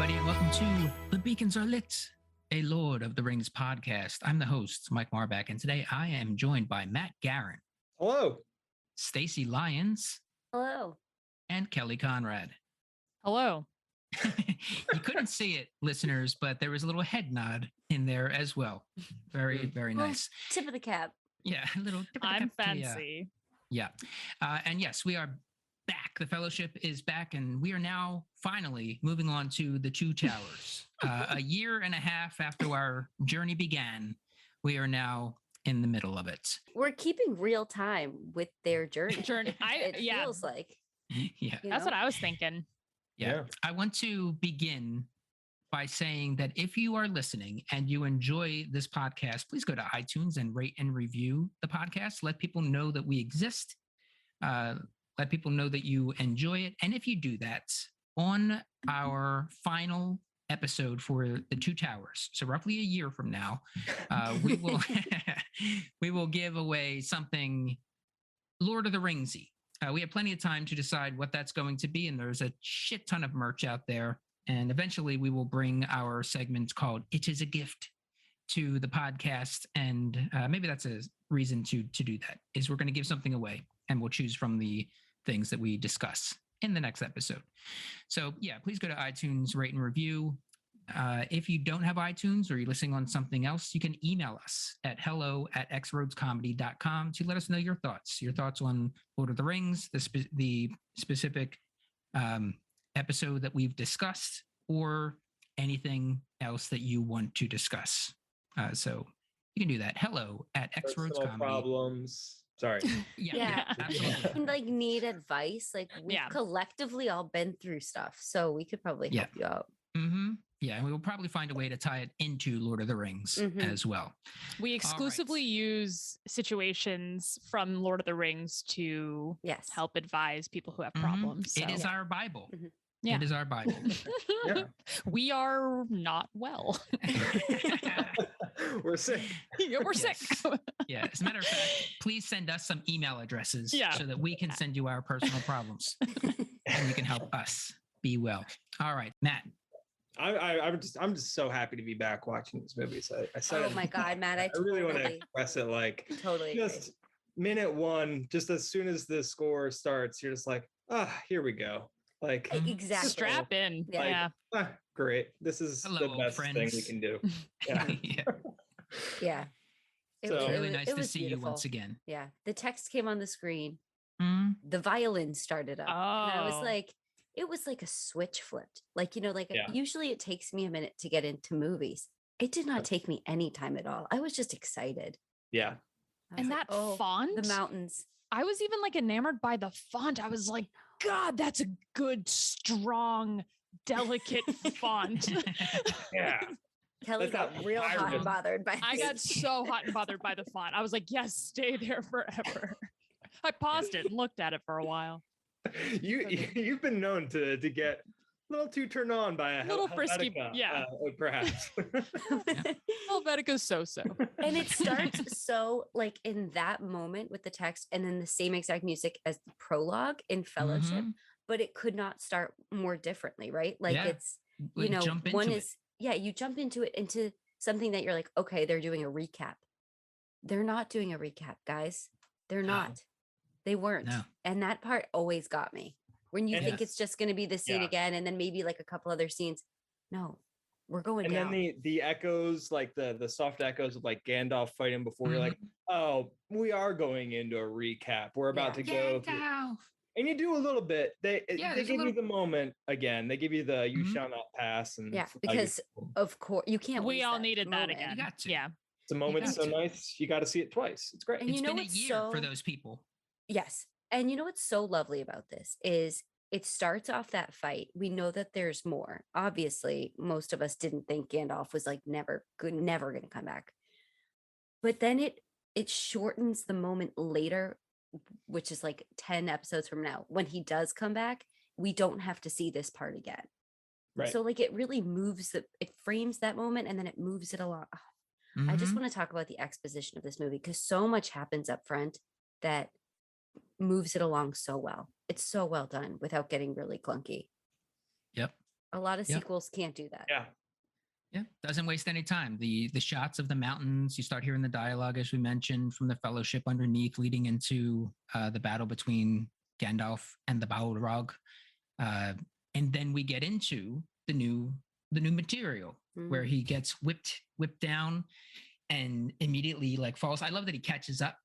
everybody, and welcome to The Beacons Are Lit, a Lord of the Rings podcast. I'm the host, Mike Marback, and today I am joined by Matt Guerin. Hello. Stacey Lyons. Hello. And Kelly Conrad. Hello. You couldn't see it, listeners, but there was a little head nod in there as well. Very, very nice. Tip of the cap. Yeah, a little tip of the I'm cap to fancy. Yeah. And yes, we are back. The Fellowship is back, and we are now finally moving on to the Two Towers. A year and a half after our journey began, we are now in the middle of it. We're keeping real time with their journey. It yeah. feels like. Yeah. That's what I was thinking. Yeah. I want to begin by saying that if you are listening and you enjoy this podcast, please go to iTunes and rate and review the podcast. Let people know that we exist. Let people know that you enjoy it. And if you do that, on our final episode for the Two Towers, so roughly a year from now, we will we will give away something Lord of the Ringsy. We have plenty of time to decide what that's going to be, and there's a shit ton of merch out there. And eventually we will bring our segment called It Is a Gift to the podcast. And maybe that's a reason to do that, is we're going to give something away, and we'll choose from the things that we discuss in the next episode. So yeah, please go to iTunes, rate and review. If you don't have iTunes or you're listening on something else, you can email us at hello@xroadscomedy.com to let us know your thoughts on Lord of the Rings, the specific episode that we've discussed, or anything else that you want to discuss. So you can do that. hello@xroadscomedy. Problems. Sorry. Yeah, absolutely. And like need advice. Like we've collectively all been through stuff, so we could probably help you out. Mm-hmm. Yeah, and we will probably find a way to tie it into Lord of the Rings as well. We exclusively use situations from Lord of the Rings to help advise people who have problems. So. It is our Bible. Mm-hmm. Yeah. It is our Bible. We are not well. We're sick. Yeah, we're sick. Yeah. As a matter of fact, please send us some email addresses so that we can send you our personal problems and you can help us be well. All right, Matt. I'm just so happy to be back watching this movie. So I said, oh my God, Matt, I really want to express it. Like just minute one, just as soon as the score starts, you're just like, here we go. Like exactly, strap in. Like, great. This is the best thing we can do. Yeah. It was really nice to see you once again. Yeah. The text came on the screen. The violin started up. And I was like, it was like a switch flipped. Like, usually it takes me a minute to get into movies. It did not take me any time at all. I was just excited. Yeah. And that font, the mountains. I was even like enamored by the font. I was like, God, that's a good, strong, delicate font. Yeah. Kelly got real hot and bothered by I got so hot and bothered by the font. I was like, yes, stay there forever. I paused it and looked at it for a while. You've been known to get a little too turned on by a little frisky, perhaps. Helvetica's so. And it starts so like in that moment with the text, and then the same exact music as the prologue in Fellowship, but it could not start more differently, right? Like it's one is you jump into it into something that you're like, okay, they're doing a recap. They're not doing a recap, guys. They're not. They weren't. No. And that part always got me. When you think it's just going to be the scene again, and then maybe like a couple other scenes. No, we're going down. And then the echoes, like the soft echoes of like Gandalf fighting before, you're like, oh, we are going into a recap. We're about to go. And you do a little bit. They give you the moment again. They give you the "you shall not pass." And because of course you can't. We all needed that again. You got to. Yeah, it's a moment so nice. You got to see it twice. It's great. And it's been a year for those people. Yes, and you know what's so lovely about this is it starts off that fight. We know that there's more. Obviously, most of us didn't think Gandalf was like never going to come back. But then it shortens the moment later, which is like 10 episodes from now. When he does come back, we don't have to see this part again. Right. So like it really moves it frames that moment and then it moves it along. I just want to talk about the exposition of this movie because so much happens up front that moves it along so well. It's so well done without getting really clunky. Yep. A lot of sequels can't do that. Yeah, doesn't waste any time. The shots of the mountains, you start hearing the dialogue, as we mentioned, from the Fellowship underneath, leading into the battle between Gandalf and the Balrog, and then we get into the new material where he gets whipped down and immediately like falls. I love that he catches up.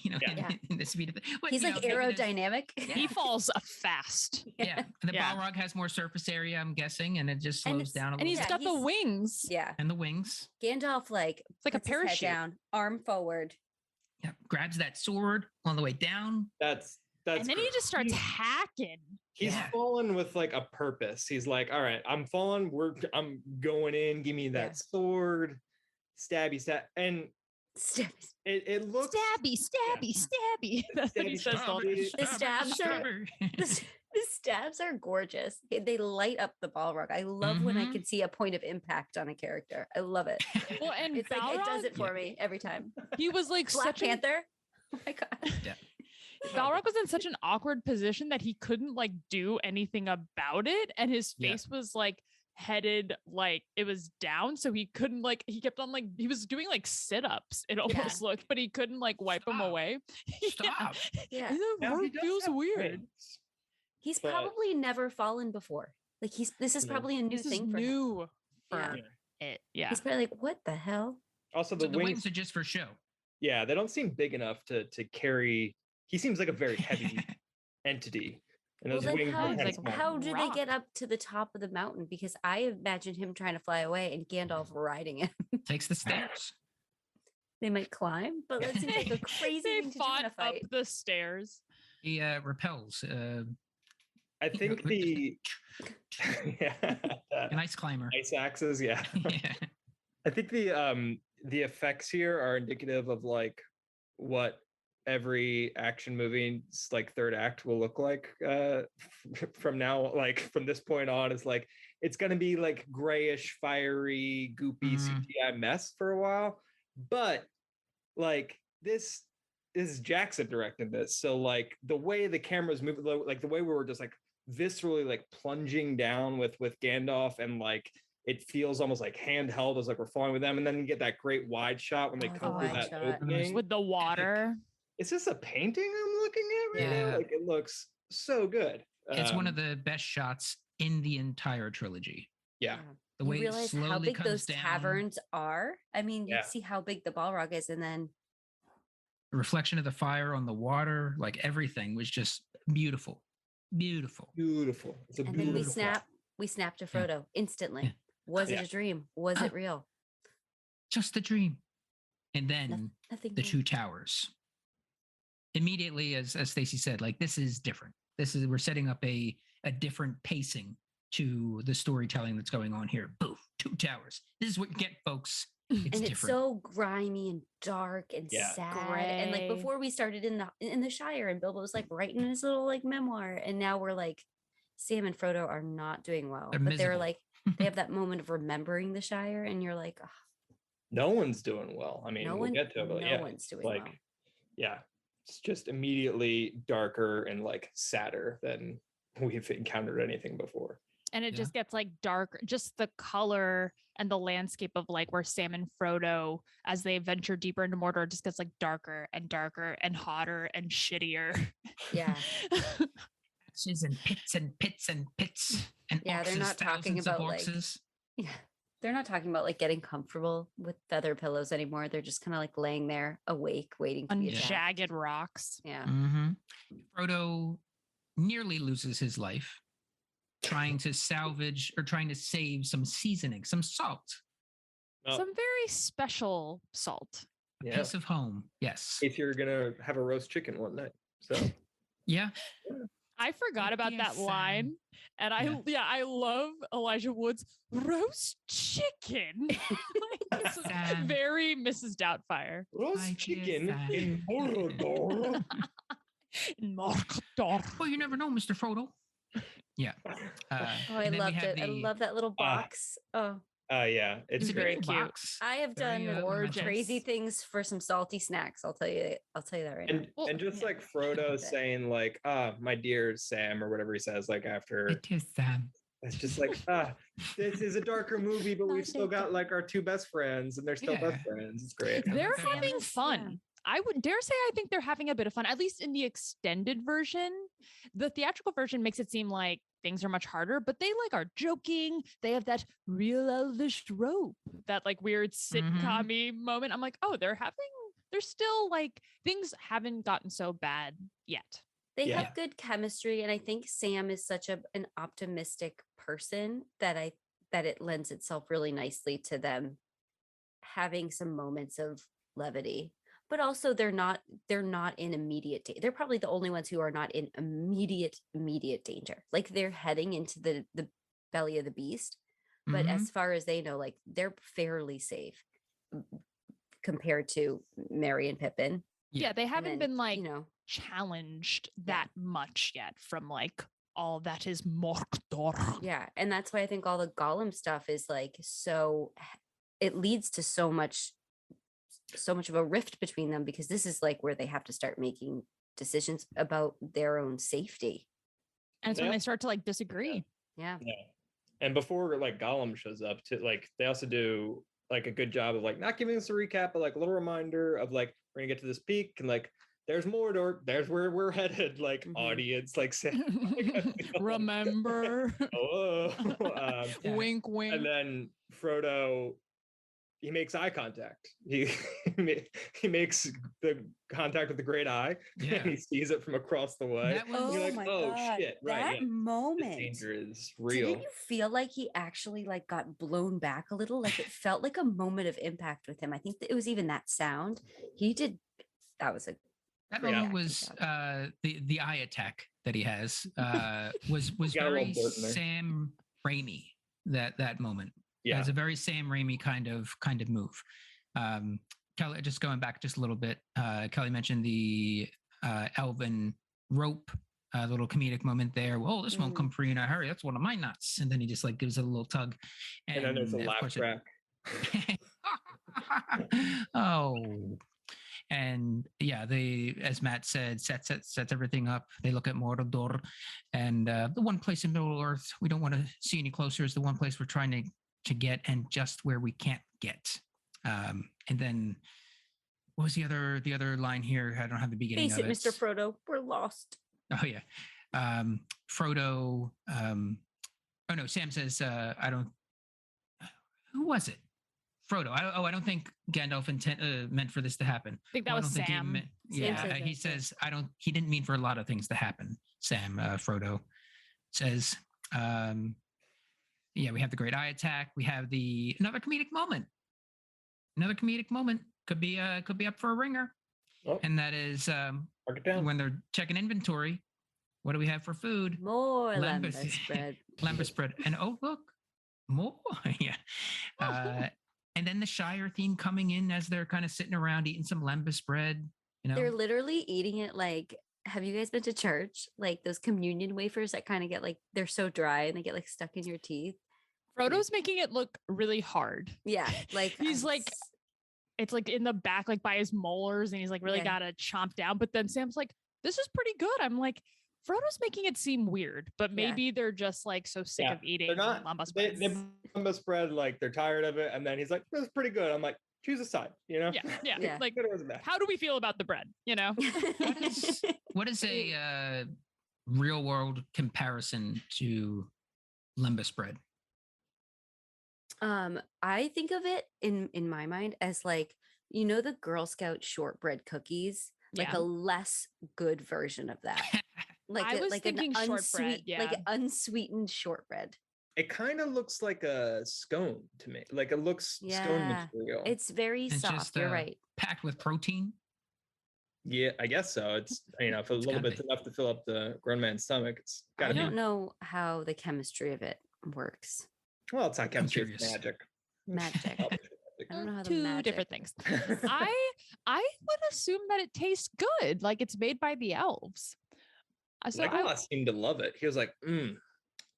In the speed of it. He's like aerodynamic. He falls fast. Yeah. And the Balrog has more surface area, I'm guessing, and it just slows down a little bit. And he's got the wings. Yeah. And the wings. Gandalf it's like a parachute. His head down, arm forward. Yeah. Grabs that sword on the way down. That's and then he just starts hacking. He's fallen with like a purpose. He's like, all right, I'm falling. I'm going in. Give me that sword. Stabby. And it looks stabby. That's what he says. The stabs are gorgeous. They light up the Balrog. I love when I can see a point of impact on a character. I love it. Well, and it's Balrog, like it does it for me every time. He was like Black Panther. Oh my god. Yeah. Balrog was in such an awkward position that he couldn't like do anything about it, and his face was like headed like it was down, so he couldn't like he kept on like he was doing like sit-ups, it almost looked, but he couldn't like wipe them away. Stop. It feels weird. He's probably never fallen before. Like this is probably a new thing for him. It. Yeah. He's probably like, what the hell? Also, the wings are just for show. Yeah, they don't seem big enough to carry. He seems like a very heavy entity. And those wings how do they get up to the top of the mountain? Because I imagined him trying to fly away and Gandalf riding him. Takes the stairs. They might climb, but that seems like a crazy thing to do in a fight. Up the stairs. He repels. I think the an ice climber. Ice axes, I think the effects here are indicative of like what every action movie's like third act will look like from now, like from this point on. Is like it's going to be like grayish, fiery, goopy CGI mess for a while, but like this is Jackson directing this, so like the way the camera's moving, like the way we were just like viscerally like plunging down with Gandalf, and like it feels almost like handheld as like we're falling with them, and then you get that great wide shot when they come through that opening with the water. Is this a painting I'm looking at right now? Like it looks so good. It's one of the best shots in the entire trilogy. Yeah. The way you realize it slowly how big comes those down. caverns are. I mean, you see how big the Balrog is, and then the reflection of the fire on the water, like everything was just beautiful. Beautiful. It's a and beautiful. Then we snap to Frodo instantly. Was it a dream? Was it real? Just a dream. And then the two towers. Immediately, as Stacey said, like this is different. We're setting up a different pacing to the storytelling that's going on here. Boom, two towers. This is what you get, folks. It's and different. It's so grimy and dark and sad. Gray. And like before we started in the Shire, and Bilbo was like writing his little like memoir, and now we're like Sam and Frodo are not doing well. They're like they have that moment of remembering the Shire, and you're like, oh. No one's doing well. I mean, we'll get to it, but no one's doing well. Yeah, it's just immediately darker and like sadder than we've encountered anything before. And it just gets like darker, just the color and the landscape of like where Sam and Frodo, as they venture deeper into Mordor, just gets like darker and darker and hotter and shittier. Yeah. Ashes and pits and pits and pits. And they're not talking about like, they're not talking about like getting comfortable with feather pillows anymore. They're just kind of like laying there awake, waiting to be attacked. Jagged rocks. Yeah. Mm-hmm. Frodo nearly loses his life trying to salvage or trying to save some seasoning, some salt. Some very special salt. A piece of home. Yes. If you're going to have a roast chicken one night. So yeah. I forgot about that line. And I love Elijah Wood's roast chicken. It's very Mrs. Doubtfire. Roast chicken in Mordor. In Mordor. Well, you never know, Mr. Frodo. Yeah. I loved it. I love that little box. Yeah, it's very cute. Box. I have done crazy things for some salty snacks. I'll tell you that right now. And just like Frodo saying like, my dear Sam, or whatever he says, like after it is Sam. It's just like, this is a darker movie, but we've still got like our two best friends, and they're still best friends. It's great. They're having fun. I would dare say I think they're having a bit of fun, at least in the extended version. The theatrical version makes it seem like things are much harder, but they like are joking. They have that real elvish rope, that like weird sitcom-y moment. I'm like, oh, they're still like, things haven't gotten so bad yet. They have good chemistry, and I think Sam is such an optimistic person that it lends itself really nicely to them having some moments of levity. But also they're not in immediate they're probably the only ones who are not in immediate danger. Like they're heading into the belly of the beast, but as far as they know, like they're fairly safe compared to Merry and Pippin. Yeah, they haven't been like, challenged that much yet from like all that is Mordor. Yeah, and that's why I think all the Gollum stuff is like, so it leads to so much of a rift between them, because this is like where they have to start making decisions about their own safety. And it's when they start to like disagree. Yeah. And before like Gollum shows up, to like they also do like a good job of like not giving us a recap, but like a little reminder of like, we're gonna get to this peak, and like there's Mordor, there's where we're headed, like audience, like remember. Wink wink. And then Frodo, he makes eye contact. He makes the contact with the great eye, and he sees it from across the way. You're like, God, shit, right? That moment, the danger is real. Didn't you feel like he actually like got blown back a little? Like it felt like a moment of impact with him. I think that it was even that sound he did. That moment was the eye attack that he has was very Sam Raimi. That moment. Yeah, it's a very Sam Raimi kind of move. Kelly, just going back just a little bit, Kelly mentioned the elven rope, little comedic moment there. Well, this won't come free in a hurry. That's one of my nuts. And then he just like gives it a little tug. And then there's a laugh track. And yeah, they, as Matt said, sets everything up. They look at Mordor, and the one place in Middle Earth we don't want to see any closer is the one place we're trying to get, and just where we can't get. And then what was the other line here? I don't have the beginning of it. Face it, Mr. Frodo, we're lost. Oh yeah. Frodo. Oh no, Sam says, I don't. Who was it? Frodo. I don't think Gandalf meant for this to happen. I think that was Sam. He says, he didn't mean for a lot of things to happen. Sam, Frodo says, we have the great eye attack. We have another comedic moment. Another comedic moment could be up for a ringer. Oh. And that is when they're checking inventory. What do we have for food? More lembas spread. Lembas spread. And oh, look, more. Yeah. And then the Shire theme coming in as they're kind of sitting around eating some lembas bread. They're literally eating it like, have you guys been to church? Like those communion wafers that kind of get like, they're so dry and they get like stuck in your teeth. Frodo's making it look really hard. Yeah. Like he's like, it's like in the back, like by his molars, and he's like really got to chomp down. But then Sam's like, this is pretty good. I'm like, Frodo's making it seem weird, but maybe they're just like so sick of eating lembas spread. They lembas spread, like they're tired of it, and then he's like, "This is pretty good." I'm like, "Choose a side," Yeah. Like, how do we feel about the bread? What is a real world comparison to lembas bread? I think of it in my mind as like, the Girl Scout shortbread cookies, like a less good version of that. Like I was thinking shortbread, like an unsweetened shortbread. It kind of looks like a scone to me. Like it looks scone material. It's very soft. Just, you're right. Packed with protein. Yeah, I guess so. It's if a little bit's enough to fill up the grown man's stomach, it's gotta be. I don't know how the chemistry of it works. Well, it's not chemistry, it's magic. Magic. I don't know how two different things. I would assume that it tastes good, like it's made by the elves. So Legolas seemed to love it. He was like,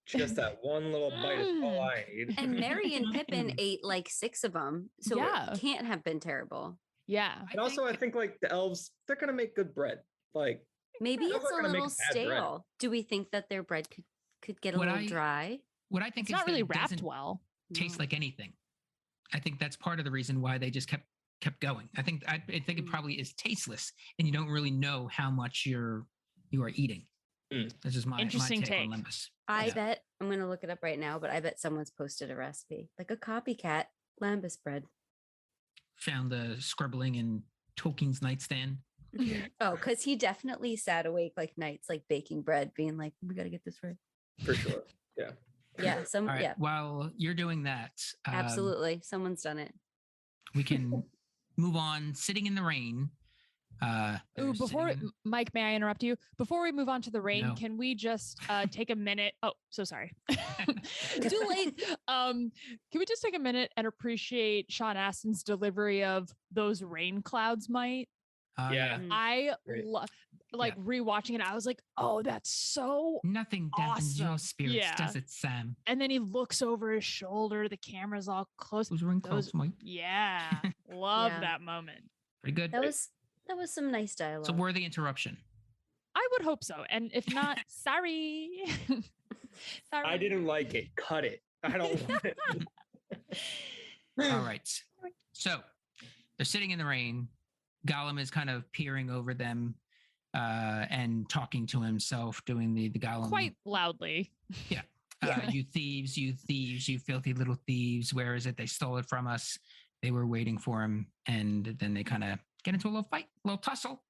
just that one little bite is all I need. And Merry and Pippin ate like 6 of them, so it can't have been terrible. Yeah. And I think like the elves, they're gonna make good bread. Like maybe it's a little stale. Do we think that their bread could get a little dry? What I think it's is not that really it wrapped doesn't well. taste like anything. I think that's part of the reason why they just kept going. I think it probably is tasteless, and you don't really know how much you are eating. This is my Interesting take on take. lembas. I bet I'm gonna look it up right now, but I bet someone's posted a recipe, like a copycat lambus bread. Found the scribbling in Tolkien's nightstand. Oh, because he definitely sat awake like nights, like baking bread, being like, "We got to get this right." For sure. Yeah. Yeah. All right. While you're doing that, Absolutely, someone's done it. we can move on. Sitting in the rain. Mike, may I interrupt you? Before we move on to the rain, No. can we just take a minute? Oh, so sorry. Too late. Can we just take a minute and appreciate Sean Astin's delivery of "those rain clouds might"? Yeah. I rewatching it. I was like, "Oh, that's so nothing dampens your spirits, does it, Sam?" And then he looks over his shoulder. The camera's all close. Those rain clouds might. Yeah, love that moment. Pretty good. That was some nice dialogue. It's a worthy interruption. I would hope so. And if not, sorry. Sorry. I didn't like it. Cut it. I don't want it. All right. So they're sitting in the rain. Gollum is kind of peering over them and talking to himself, doing the Gollum. Quite loudly. Yeah. You thieves, you filthy little thieves. Where is it? They stole it from us. They were waiting for him. And then they kind of get into a little fight, a little tussle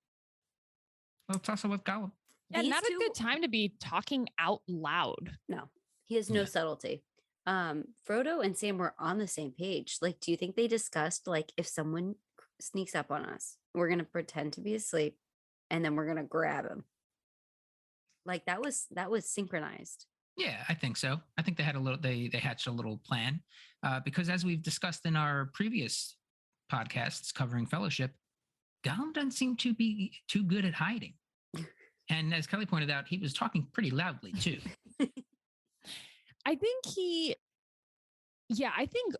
with Gollum. And not a good time to be talking out loud. No, he has no subtlety. Frodo and Sam were on the same page. Like, do you think they discussed, like, if someone sneaks up on us, we're going to pretend to be asleep and then we're going to grab him? Like, that was synchronized. Yeah, I think so. I think they had they hatched a little plan because, as we've discussed in our previous podcasts covering Fellowship, Gollum doesn't seem to be too good at hiding. And as Kelly pointed out, he was talking pretty loudly too. I think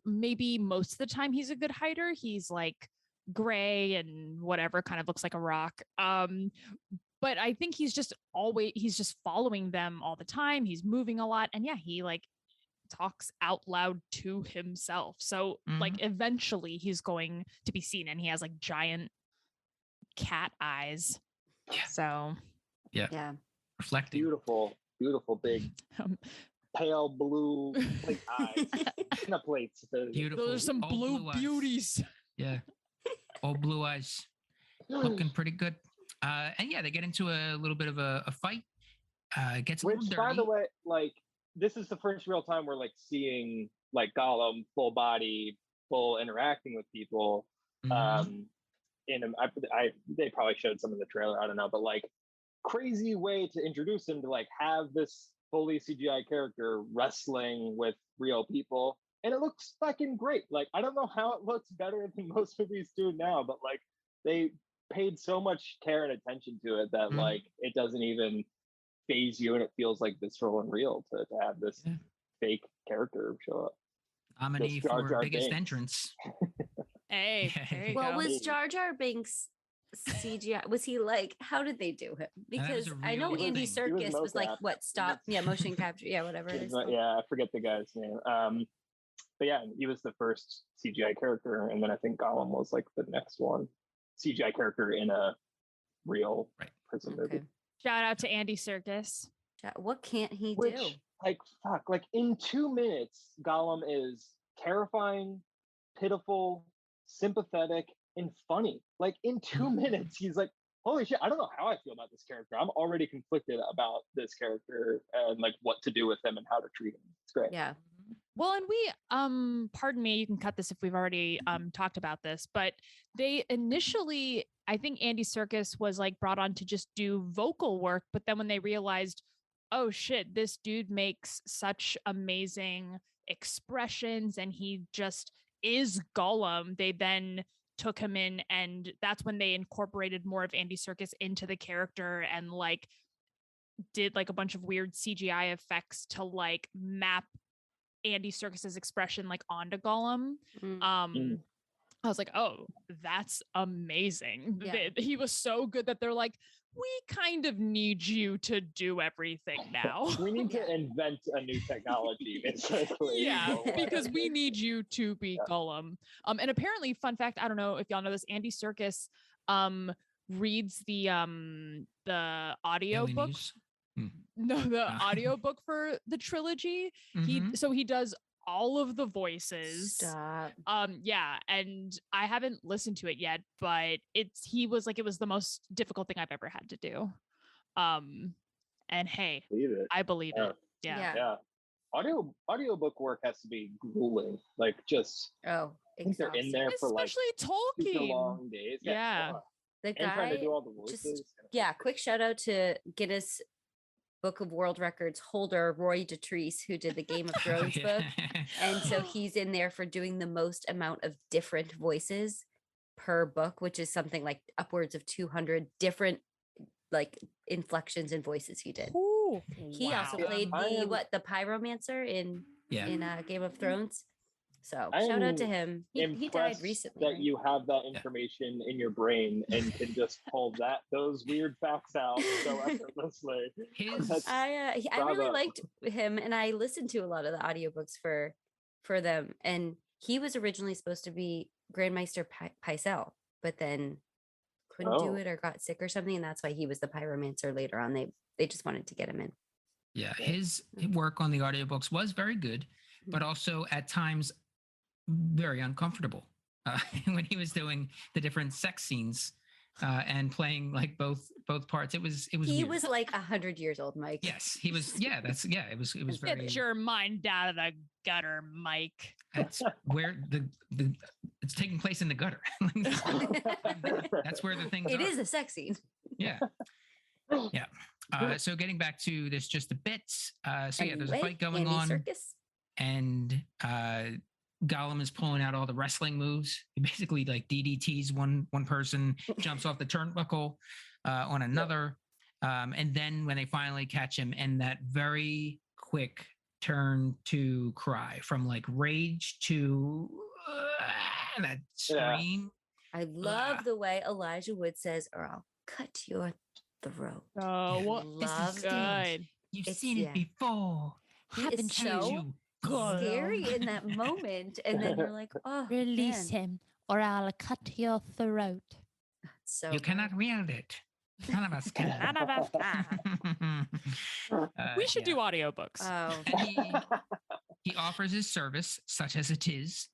maybe most of the time he's a good hider. He's like gray and whatever, kind of looks like a rock. But I think he's just following them all the time. He's moving a lot. And he like talks out loud to himself. So like eventually he's going to be seen, and he has like giant cat eyes. Yeah. So yeah. Reflecting. Beautiful big pale blue like eyes. The plates. Beautiful. Those are some blue beauties. Yeah. All blue eyes. Looking pretty good. And they get into a little bit of a fight. It gets a little dirty. By the way, like, this is the first real time we're like seeing like Gollum full body, full interacting with people. They probably showed some in the trailer. I don't know, but like, crazy way to introduce him to like have this fully CGI character wrestling with real people, and it looks fucking great. Like, I don't know how it looks better than most movies do now, but like they paid so much care and attention to it that like it doesn't even phase you, and it feels like visceral and real to have this fake character show up. Nominee for biggest entrance. Hey, was Jar Jar Binks CGI? Was he like, how did they do him? Because I know Andy Serkis was like, what, stop? Yeah, motion capture. Yeah, whatever it is. Yeah, I forget the guy's name. But yeah, he was the first CGI character, and then I think Gollum was like the next one. CGI character in a real prison movie. Shout out to Andy Serkis. What can't he do? Like, fuck, like in 2 minutes, Gollum is terrifying, pitiful, sympathetic, and funny. Like in 2 minutes, he's like, holy shit, I don't know how I feel about this character. I'm already conflicted about this character and like what to do with him and how to treat him. It's great. Yeah. Well, and we, pardon me, you can cut this if we've already talked about this, but they initially, I think Andy Serkis was like brought on to just do vocal work, but then when they realized, oh shit, this dude makes such amazing expressions and he just is Gollum, they then took him in, and that's when they incorporated more of Andy Serkis into the character and like did like a bunch of weird CGI effects to like map Andy Serkis's expression like onto Gollum. I was like, oh, that's amazing. Yeah. He was so good that they're like, we kind of need you to do everything now. We need to invent a new technology, basically. Yeah, because we need you to be Gollum. And apparently, fun fact, I don't know if y'all know this, Andy Serkis reads the audio book. No, the audio book for the trilogy. He does all of the voices. Stop. Yeah, and I haven't listened to it yet, but it was the most difficult thing I've ever had to do. And hey, I believe it. Yeah. Audiobook work has to be grueling. Like just I think they're in there for especially like super Tolkien. long days. Yeah. The and trying to guy do all the voices. quick shout out to Guinness Book of World Records holder Roy Dotrice, who did the Game of Thrones book. And so he's in there for doing the most amount of different voices per book, which is something like upwards of 200 different like inflections and voices he did. Ooh, he also played the pyromancer in Game of Thrones. So shout out to him. He died recently. That you have that information in your brain and can just pull those weird facts out so effortlessly. I really liked him, and I listened to a lot of the audiobooks for them. And he was originally supposed to be Grandmeister Pycelle, but then couldn't do it or got sick or something, and that's why he was the pyromancer later on. They just wanted to get him in. Yeah, his work on the audiobooks was very good, but also at times very uncomfortable when he was doing the different sex scenes and playing like both parts. It was he weird. was like 100 years old, Mike. Yes, he was. Yeah, it was very. Get your mind out of the gutter, Mike. That's where the it's taking place in the gutter. That's where the things It are. is a sex scene. Yeah. So getting back to this just a bit. There's a fight going on. Circus. And Gollum is pulling out all the wrestling moves. He basically like DDTs one person, jumps off the turnbuckle on another. And then when they finally catch him, and that very quick turn to cry from like rage to that scream. I love the way Elijah Wood says, or I'll cut your throat. Oh, this is good. You've seen it before. Haven't you? Scary in that moment, and then you're like, oh, release him or I'll cut your throat. So you cannot wield it. None of us can. None of us can. We should do audiobooks. And he offers his service, such as it is,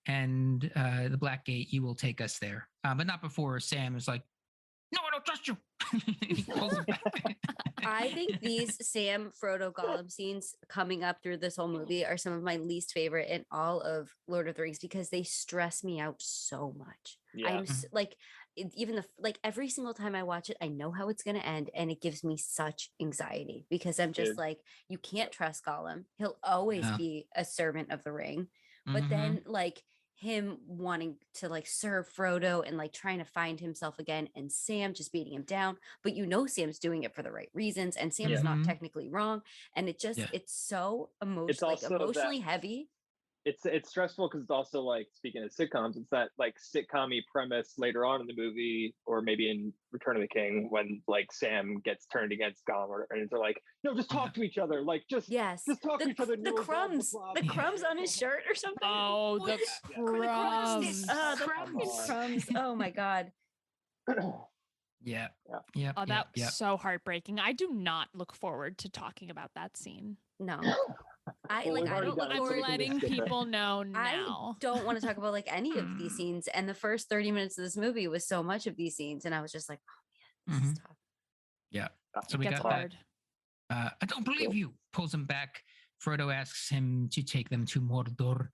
and the Black Gate, you will take us there, but not before Sam is like, no, I don't trust you. He pulls it back. I think these Sam, Frodo, Gollum scenes coming up through this whole movie are some of my least favorite in all of Lord of the Rings because they stress me out so much. I'm like, even every single time I watch it, I know how it's going to end, and it gives me such anxiety because I'm just like, you can't trust Gollum. He'll always be a servant of the ring, but then like him wanting to like serve Frodo and like trying to find himself again, and Sam just beating him down, but Sam's doing it for the right reasons, and Sam is not technically wrong, and it just it's so emotionally heavy. It's stressful because it's also like, speaking of sitcoms, it's that like sitcom-y premise later on in the movie, or maybe in Return of the King, when like Sam gets turned against Gollum, and they're like, no, just talk to each other, like just talk to each other. The crumbs on his shirt or something. Oh, the crumbs. The crumbs. Oh my god. Yeah. Oh, that's so heartbreaking. I do not look forward to talking about that scene. No. I don't look forward to letting people know now. I don't want to talk about like any of these scenes. And the first 30 minutes of this movie was so much of these scenes, and I was just like, oh man, this is tough. Yeah. So we got hard. That. I don't believe you. Pulls him back. Frodo asks him to take them to Mordor,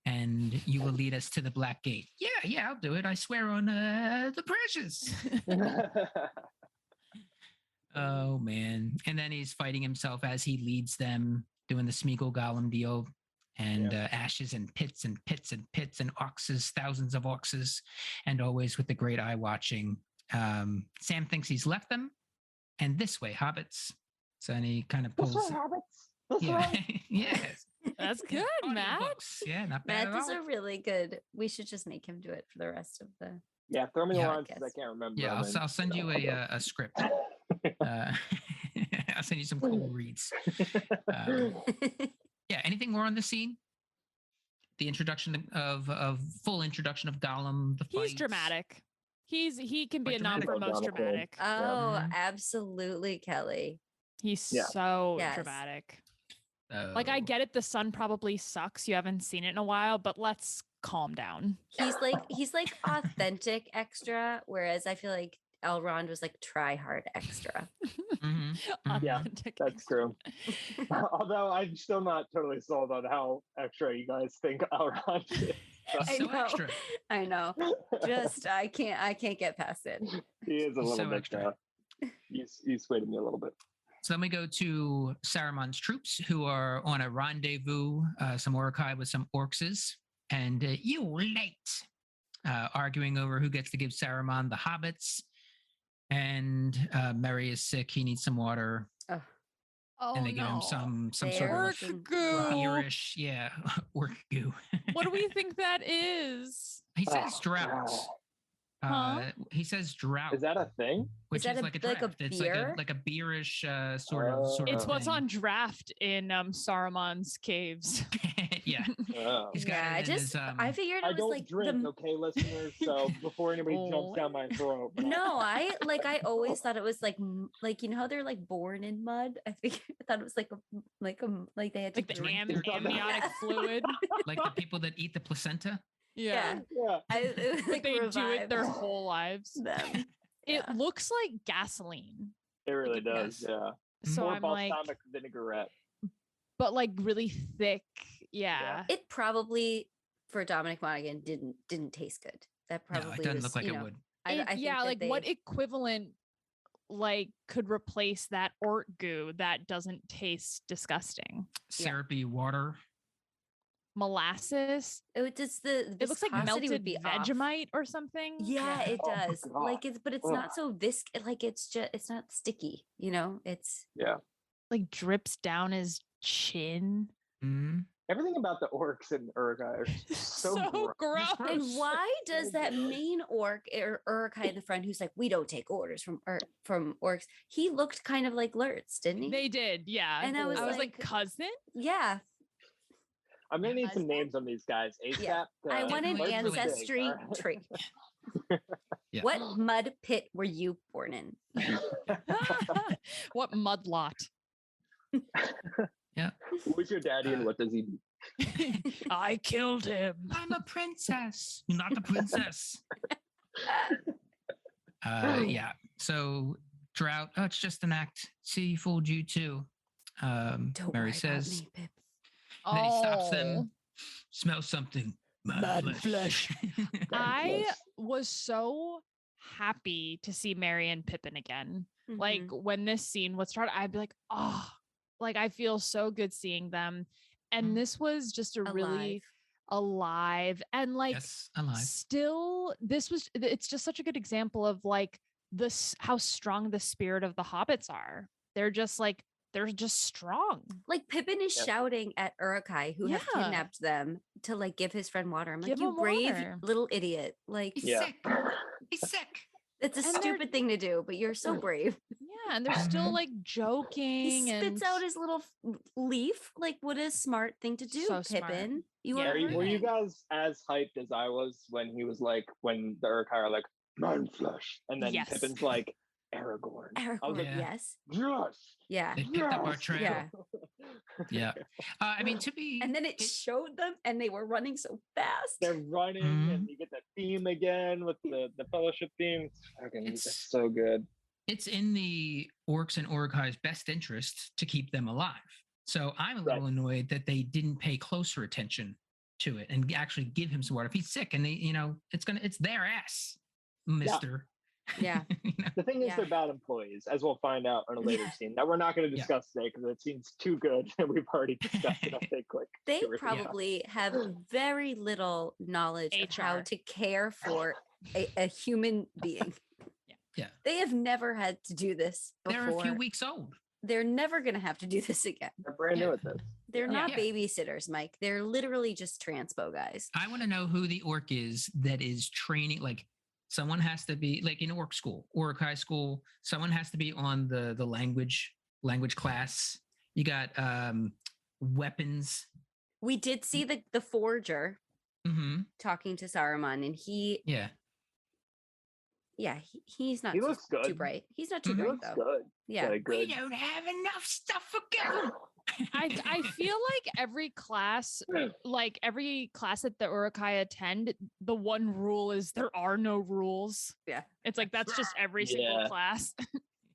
and you will lead us to the Black Gate. Yeah, I'll do it. I swear on the precious. Oh man! And then he's fighting himself as he leads them, doing the Smeagol Gollum deal, and ashes and pits and pits and pits and oxes, thousands of oxes, and always with the great eye watching. Sam thinks he's left them, and this way, hobbits. So then he kind of pulls. This way, hobbits. Yes. That's good, Matt. Yeah, not bad Matt at is all. a really good. We should just make him do it for the rest of the Yeah, throw me the Yeah, lines because I can't remember. Yeah, I'll send you a script. I'll send you some cool reads. Yeah, anything more on the scene? The introduction of full introduction of Gollum. The He's fights. dramatic. He can be Quite a nom for most dramatic. Oh, absolutely, Kelly. He's so dramatic. Like, I get it. The sun probably sucks. You haven't seen it in a while, but let's calm down. He's like authentic extra, whereas I feel like Elrond was like try hard extra. Yeah, that's true. Although I'm still not totally sold on how extra you guys think Elrond is. I know. Just I can't get past it. He is a little bit extra. You swayed me a little bit. So then we go to Saruman's troops, who are on a rendezvous, some Uruk-hai with some Orcs, and you late, arguing over who gets to give Saruman the hobbits. And Merry is sick; he needs some water. And they give him some sort of orc goo. beerish, orc goo. What do we think that is? He says drought. He says drought. Is that a thing? Which is like a draft. It's like a beerish sort of. It's what's thing. on draft in Saruman's caves. Yeah. He's got I figured it was don't like drink, okay, listeners. So before anybody jumps down my throat. No, I always thought it was like you know how they're like born in mud. I thought it was like they had to like the amniotic fluid, like the people that eat the placenta. Yeah. Like they do it their whole lives. Them. It looks like gasoline. It really does. Yeah. So more I'm balsamic like vinaigrette, but like really thick. Yeah. It probably for Dominic Monaghan didn't taste good. That probably it doesn't look like it would. I think like what equivalent like could replace that orc goo that doesn't taste disgusting? Syrupy water. Molasses. It looks like melted Vegemite or something. Yeah, it does. Like but it's not so like it's not sticky, you know? It's like drips down his chin. Mm-hmm. Everything about the orcs and Uruk-hai are so gross. And why does that main orc or Uruk-hai in the front who's like, we don't take orders from orcs? He looked kind of like Lurtz, didn't he? They did, yeah. And I was like cousin? Yeah. I'm gonna need some names on these guys ASAP. Yeah. I want an ancestry tree. What mud pit were you born in? What mud lot? Yeah. Who's your daddy and what does he do? I killed him. I'm a princess, not the princess. Yeah. So drought. Oh, it's just an act. See, fooled you too. Mary says. Then he stops them. Smell something. Mud flesh. I was so happy to see Merry and Pippin again. Mm-hmm. Like when this scene would start, I'd be like, oh, like I feel so good seeing them. And this was just really alive and like still it's just such a good example of like this how strong the spirit of the hobbits are. They're just strong. Like Pippin is shouting at Uruk-hai who have kidnapped them to like give his friend water. I'm like, you brave little idiot. Like he's sick. He's sick. It's a stupid thing to do, but you're so brave. Yeah, and they're still like joking. He spits out his little leaf. Like, what a smart thing to do, so Pippin. Were you guys as hyped as I was when he was like, when the Uruk-hai are like, man flesh, and then Pippin's like, Aragorn. I was like, yes. Yeah. They picked up our trail. Yeah. Yeah. I mean, and then it showed them, and they were running so fast. They're running, and you get that theme again with the Fellowship theme. It's so good. It's in the orcs and Uruk-hai's best interest to keep them alive. So I'm a little annoyed that they didn't pay closer attention to it and actually give him some water. If he's sick, and they, it's their ass, Mister. Yeah. The thing is, they're bad employees, as we'll find out in a later scene that we're not going to discuss today because it seems too good and we've already discussed it. I think they probably have very little knowledge of how to care for a human being. Yeah. They have never had to do this before. They're a few weeks old. They're never going to have to do this again. They're brand new at this. They're not babysitters, Mike. They're literally just transpo guys. I want to know who the orc is that is training, like someone has to be like in orc school, orc high school. Someone has to be on the language class. You got weapons. We did see the forger talking to Saruman, and he's not he looks good. too bright. He's not too bright though. Good. Yeah, good. We don't have enough stuff for Kevin. I feel like every class that the Urukai attend, the one rule is there are no rules. Yeah. It's like that's just every single class.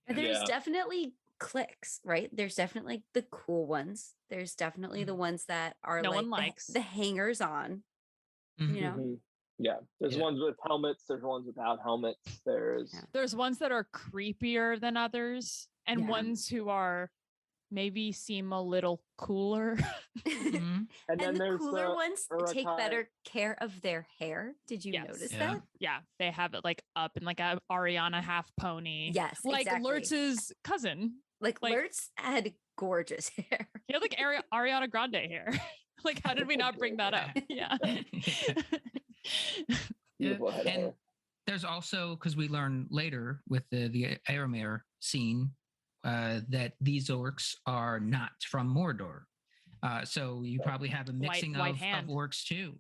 There's definitely cliques, right? There's definitely the cool ones. There's definitely the ones that are no like one likes the hangers on. You know? Yeah. There's ones with helmets, there's ones without helmets. There's ones that are creepier than others, and ones who are maybe seem a little cooler. And then the there's cooler ones Urukai. take better care of their hair. Did you notice that? Yeah, they have it like up in like a Ariana half pony. Yes, like exactly. Lurtz's cousin. Like Lurtz had gorgeous hair. He had like Ariana Grande hair. Like, how did we not bring that up? Yeah. And there's also, because we learn later with the Eomer scene, that these orcs are not from Mordor. So you probably have a mixing of orcs too.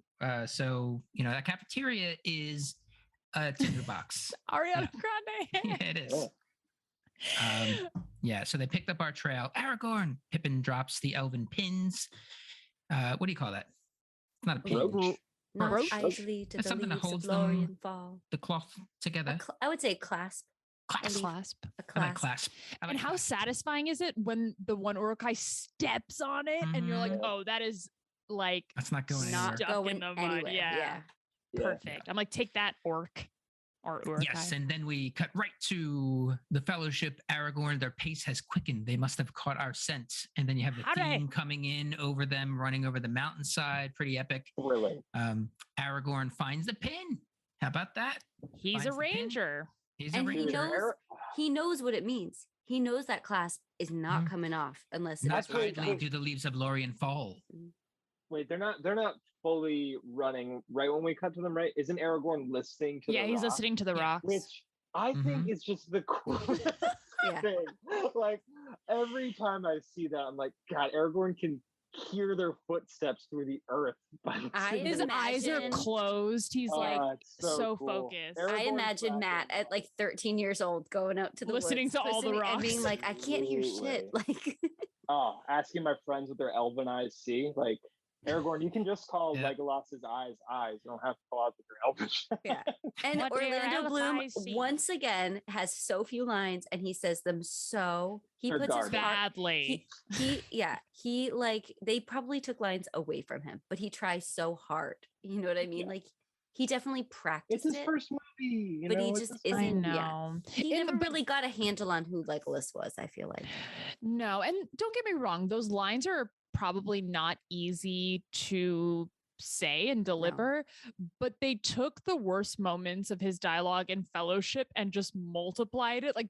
So, that cafeteria is a tinderbox. Ariana Grande. Yeah, it is. So they picked up our trail. Aragorn. Pippin drops the elven pins. What do you call that? It's not a pin. Not idly to That's the something that leaves holds of Lorien fall. the cloth together. I would say clasp. Clasp. A I like clasp. clasp. And how satisfying is it when the one Urukai steps on it and you're like, oh, that is like that's not going not anywhere. going anywhere. Yeah. Perfect. I'm like, take that, orc. Or Urukai. Yes, and then we cut right to the Fellowship. Aragorn, their pace has quickened. They must have caught our scent. And then you have the theme coming in over them, running over the mountainside. Pretty epic. Really? Aragorn finds the pin. How about that? He's a ranger. He's a ranger. He knows what it means. He knows that clasp is not coming off unless that's right. Do the leaves of Lorien fall? Wait, they're not fully running right when we cut to them, right? Isn't Aragorn listening to the rock? He's listening to the rocks. Which I think is just the coolest thing. Like, every time I see that, I'm like, God, Aragorn can hear their footsteps through the earth. His eyes are closed. He's like so cool. Focused. Aragorn I imagine Matt at like 13 years old going out to the listening woods, to all the rocks and being like, I can't hear shit. Like, asking my friends what their elven eyes see. Like, Aragorn, you can just call Legolas's eyes. You don't have to call out that they're elvish. And Orlando Bloom once again has so few lines, and he says them so he they're puts his badly. He like they probably took lines away from him, but he tries so hard. You know what I mean? Yeah. Like he definitely practiced. It's his first movie, but he just isn't. He never but really got a handle on who Legolas was. I feel like no, and don't get me wrong; those lines are probably not easy to say and deliver, but they took the worst moments of his dialogue in Fellowship and just multiplied it. Like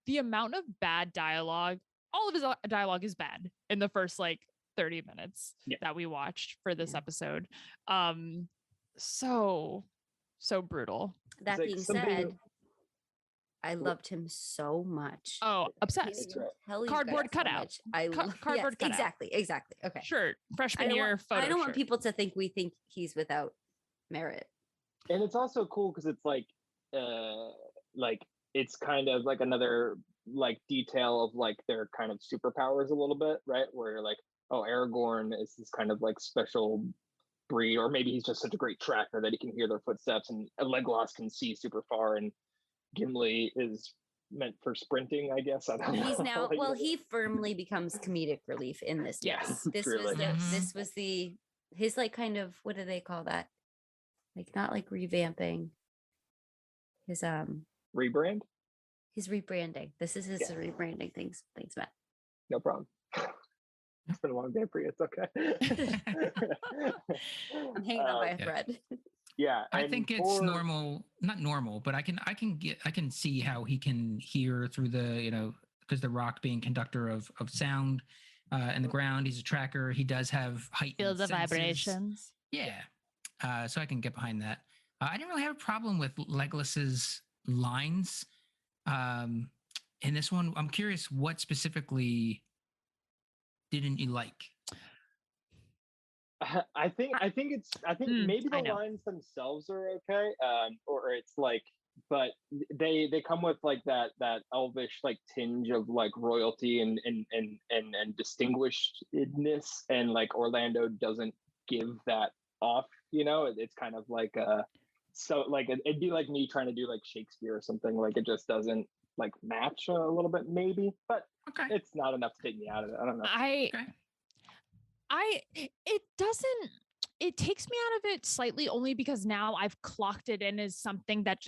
the amount of bad dialogue, all of his dialogue is bad in the first like 30 minutes that we watched for this episode. So brutal. That being said, I loved him so much. Oh, obsessed. Cardboard cutout. Cardboard cutout. Exactly. Okay. Sure. Freshman year photo. I don't want people to think we think he's without merit. And it's also cool because it's like it's kind of like another like detail of like their kind of superpowers a little bit, right? Where you're like, oh, Aragorn is this kind of like special breed, or maybe he's just such a great tracker that he can hear their footsteps, and Legolas can see super far, and Gimli is meant for sprinting, I guess. I don't know. He's now he firmly becomes comedic relief in this. Yes, this was his like kind of, what do they call that? Like not like revamping. His rebrand. His rebranding. This is his rebranding things. Thanks, Matt. No problem. It's been a long day for you. It's okay. I'm hanging on by a thread. Yeah, I think it's normal, not normal, but I can see how he can hear through the, because the rock being conductor of sound, and the ground, he's a tracker. He does have heightened Feel the senses. vibrations. Yeah. So I can get behind that. I didn't really have a problem with Legolas's lines. In this one, I'm curious, what specifically didn't you like? I think maybe the lines themselves are okay, or it's like, but they come with like that elvish like tinge of like royalty and distinguishedness, and like Orlando doesn't give that off. It's kind of like so like it'd be like me trying to do like Shakespeare or something. Like it just doesn't like match a little bit maybe, but it's not enough to take me out of it. I don't know. It takes me out of it slightly only because now I've clocked it in as something that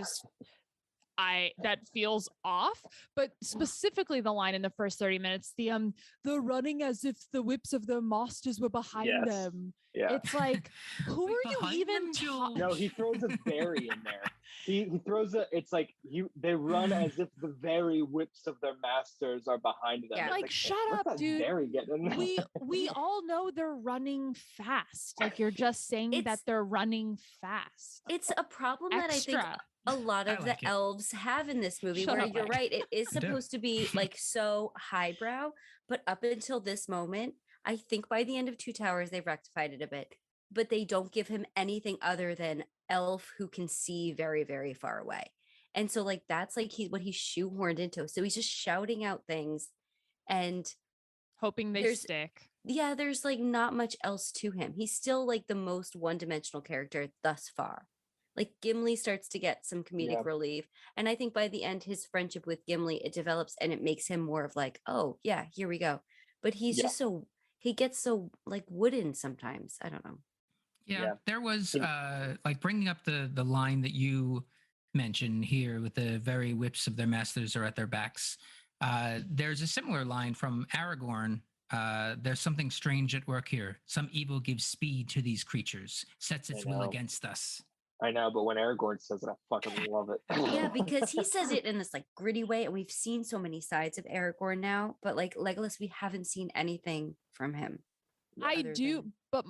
that feels off, but specifically the line in the first 30 minutes, the running as if the whips of their masters were behind them. Yeah. It's like, who are you even talking? No, he throws a very in there. He throws it's like they run as if the very whips of their masters are behind them. Yeah. Like shut up, dude. We all know they're running fast. Like you're just saying that they're running fast. It's a problem that I think a lot of the elves have in this movie, where you're right, it is supposed to be like so highbrow, but up until this moment, I think by the end of Two Towers, they've rectified it a bit, but they don't give him anything other than elf who can see very, very far away. And so like, that's like what he's shoehorned into. So he's just shouting out things and hoping they stick. Yeah, there's like not much else to him. He's still like the most one-dimensional character thus far. Like Gimli starts to get some comedic relief. And I think by the end, his friendship with Gimli, it develops and it makes him more of like, oh yeah, here we go. But he's just he gets so like wooden sometimes. I don't know. Yeah. There was like bringing up the line that you mentioned here with the very whips of their masters are at their backs. There's a similar line from Aragorn. There's something strange at work here. Some evil gives speed to these creatures, sets its will against us. I know, but when Aragorn says it, I fucking love it. Yeah, because he says it in this like gritty way, and we've seen so many sides of Aragorn now, but like Legolas, we haven't seen anything from him. I do, but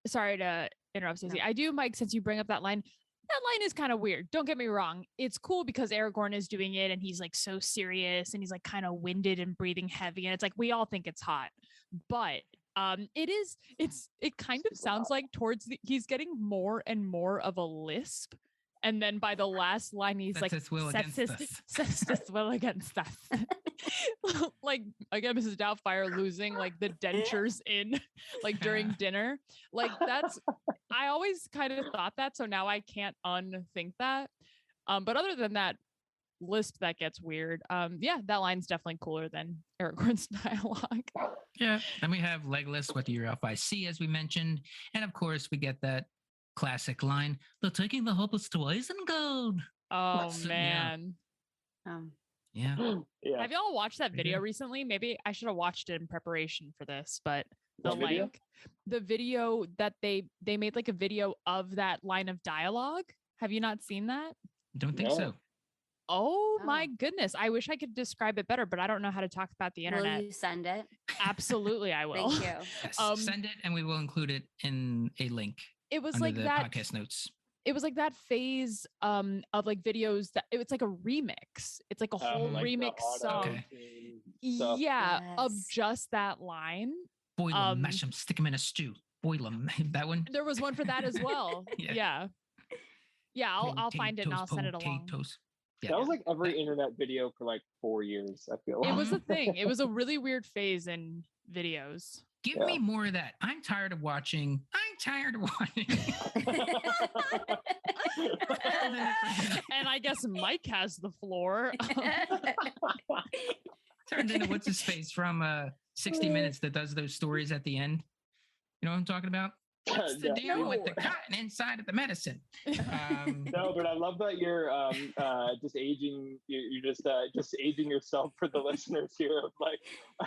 sorry to interrupt, Stacey. I do, Mike, since you bring up that line is kind of weird. Don't get me wrong. It's cool because Aragorn is doing it and he's like so serious and he's like kind of winded and breathing heavy. And it's like, we all think it's hot, but it kind of sounds like he's getting more and more of a lisp. And then by the last line, he's like, sets his will against us. Like, again, Mrs. Doubtfire losing like the dentures in like during dinner. Like I always kind of thought that. So now I can't unthink that. But other than that lisp that gets weird, that line's definitely cooler than Aragorn's dialogue. Yeah. Then we have Legolas, what do you off I see, as we mentioned. And of course, we get that classic line, they're taking the hopeless to Isengard. Oh, man. Yeah. Have y'all watched that video recently? Maybe I should have watched it in preparation for this, but the video that they made like a video of that line of dialogue. Have you not seen that? Don't think so. Oh my goodness. I wish I could describe it better, but I don't know how to talk about the internet. Will you send it? Absolutely, I will. Thank you. Yes, send it and we will include it in a link. It was under like the that podcast notes. It was like that phase of like videos that it's like a remix. It's like a whole like remix song. Of just that line. Boil them, mash them, stick them in a stew. Boil them. That one. There was one for that as well. Yeah. I'll find it and I'll send it along. Yeah. That was like every internet video for like 4 years, I feel like. It was a thing. It was a really weird phase in videos. Give me more of that. I'm tired of watching. And I guess Mike has the floor. Turned into what's his face from 60 Minutes that does those stories at the end. You know what I'm talking about? What's the deal with the cotton inside of the medicine? No, but I love that you're just aging. You're just aging yourself for the listeners here. Of like,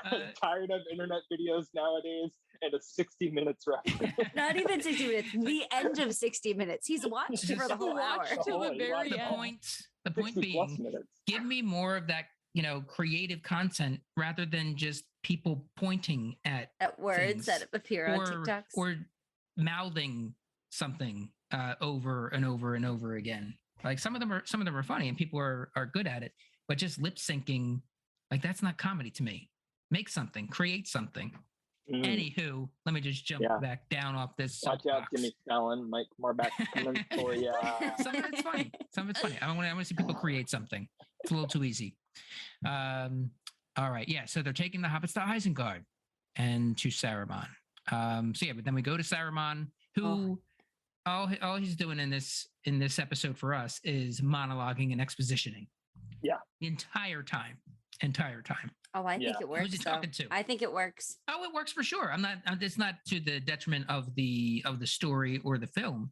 I'm tired of internet videos nowadays and a 60 Minutes reference. Not even 60 minutes. The end of 60 Minutes. He's watched for the whole hour. Till the very end. The point being, give me more of that. Creative content rather than just people pointing at words that appear on TikToks or mouthing something over and over and over again. Like some of them are funny and people are good at it, but just lip syncing, like that's not comedy to me. Make something, create something. Anywho, let me just jump back down off this. Watch out, Jimmy Fallon, Mike Marbach coming for you. Some of it's funny. Some of it's funny. I want to see people create something. It's a little too easy. All right, yeah. So they're taking the hobbits to Isengard and to Saruman. But then we go to Saruman, who all he's doing in this episode for us is monologuing and expositioning. Yeah, the entire time. Oh, I think it works. Who's he talking to? I think it works. Oh, it works for sure. It's not to the detriment of the story or the film.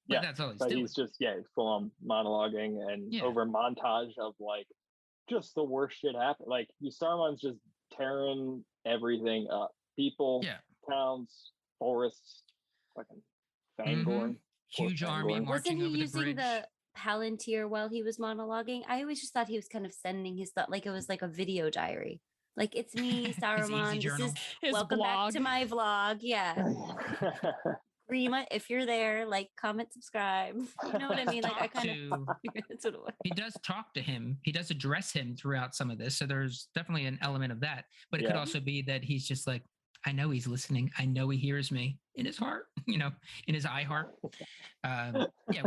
But that's all he's doing. He's just full on monologuing and over montage of like just the worst shit happen. Like Saruman's just tearing everything up. People, towns, forests, fucking Fangorn. Huge army marching over the bridge. Wasn't he using the Palantir while he was monologuing? I always just thought he was kind of sending his thought, like it was like a video diary. Like, it's me, Saruman. This is welcome back to my vlog. Yeah. Rima, if you're there, like, comment, subscribe. You know what I mean? Like, I kind of that's what it was. He does talk to him. He does address him throughout some of this. So there's definitely an element of that. But it could also be that he's just like, I know he's listening. I know he hears me in his heart, in his eye heart.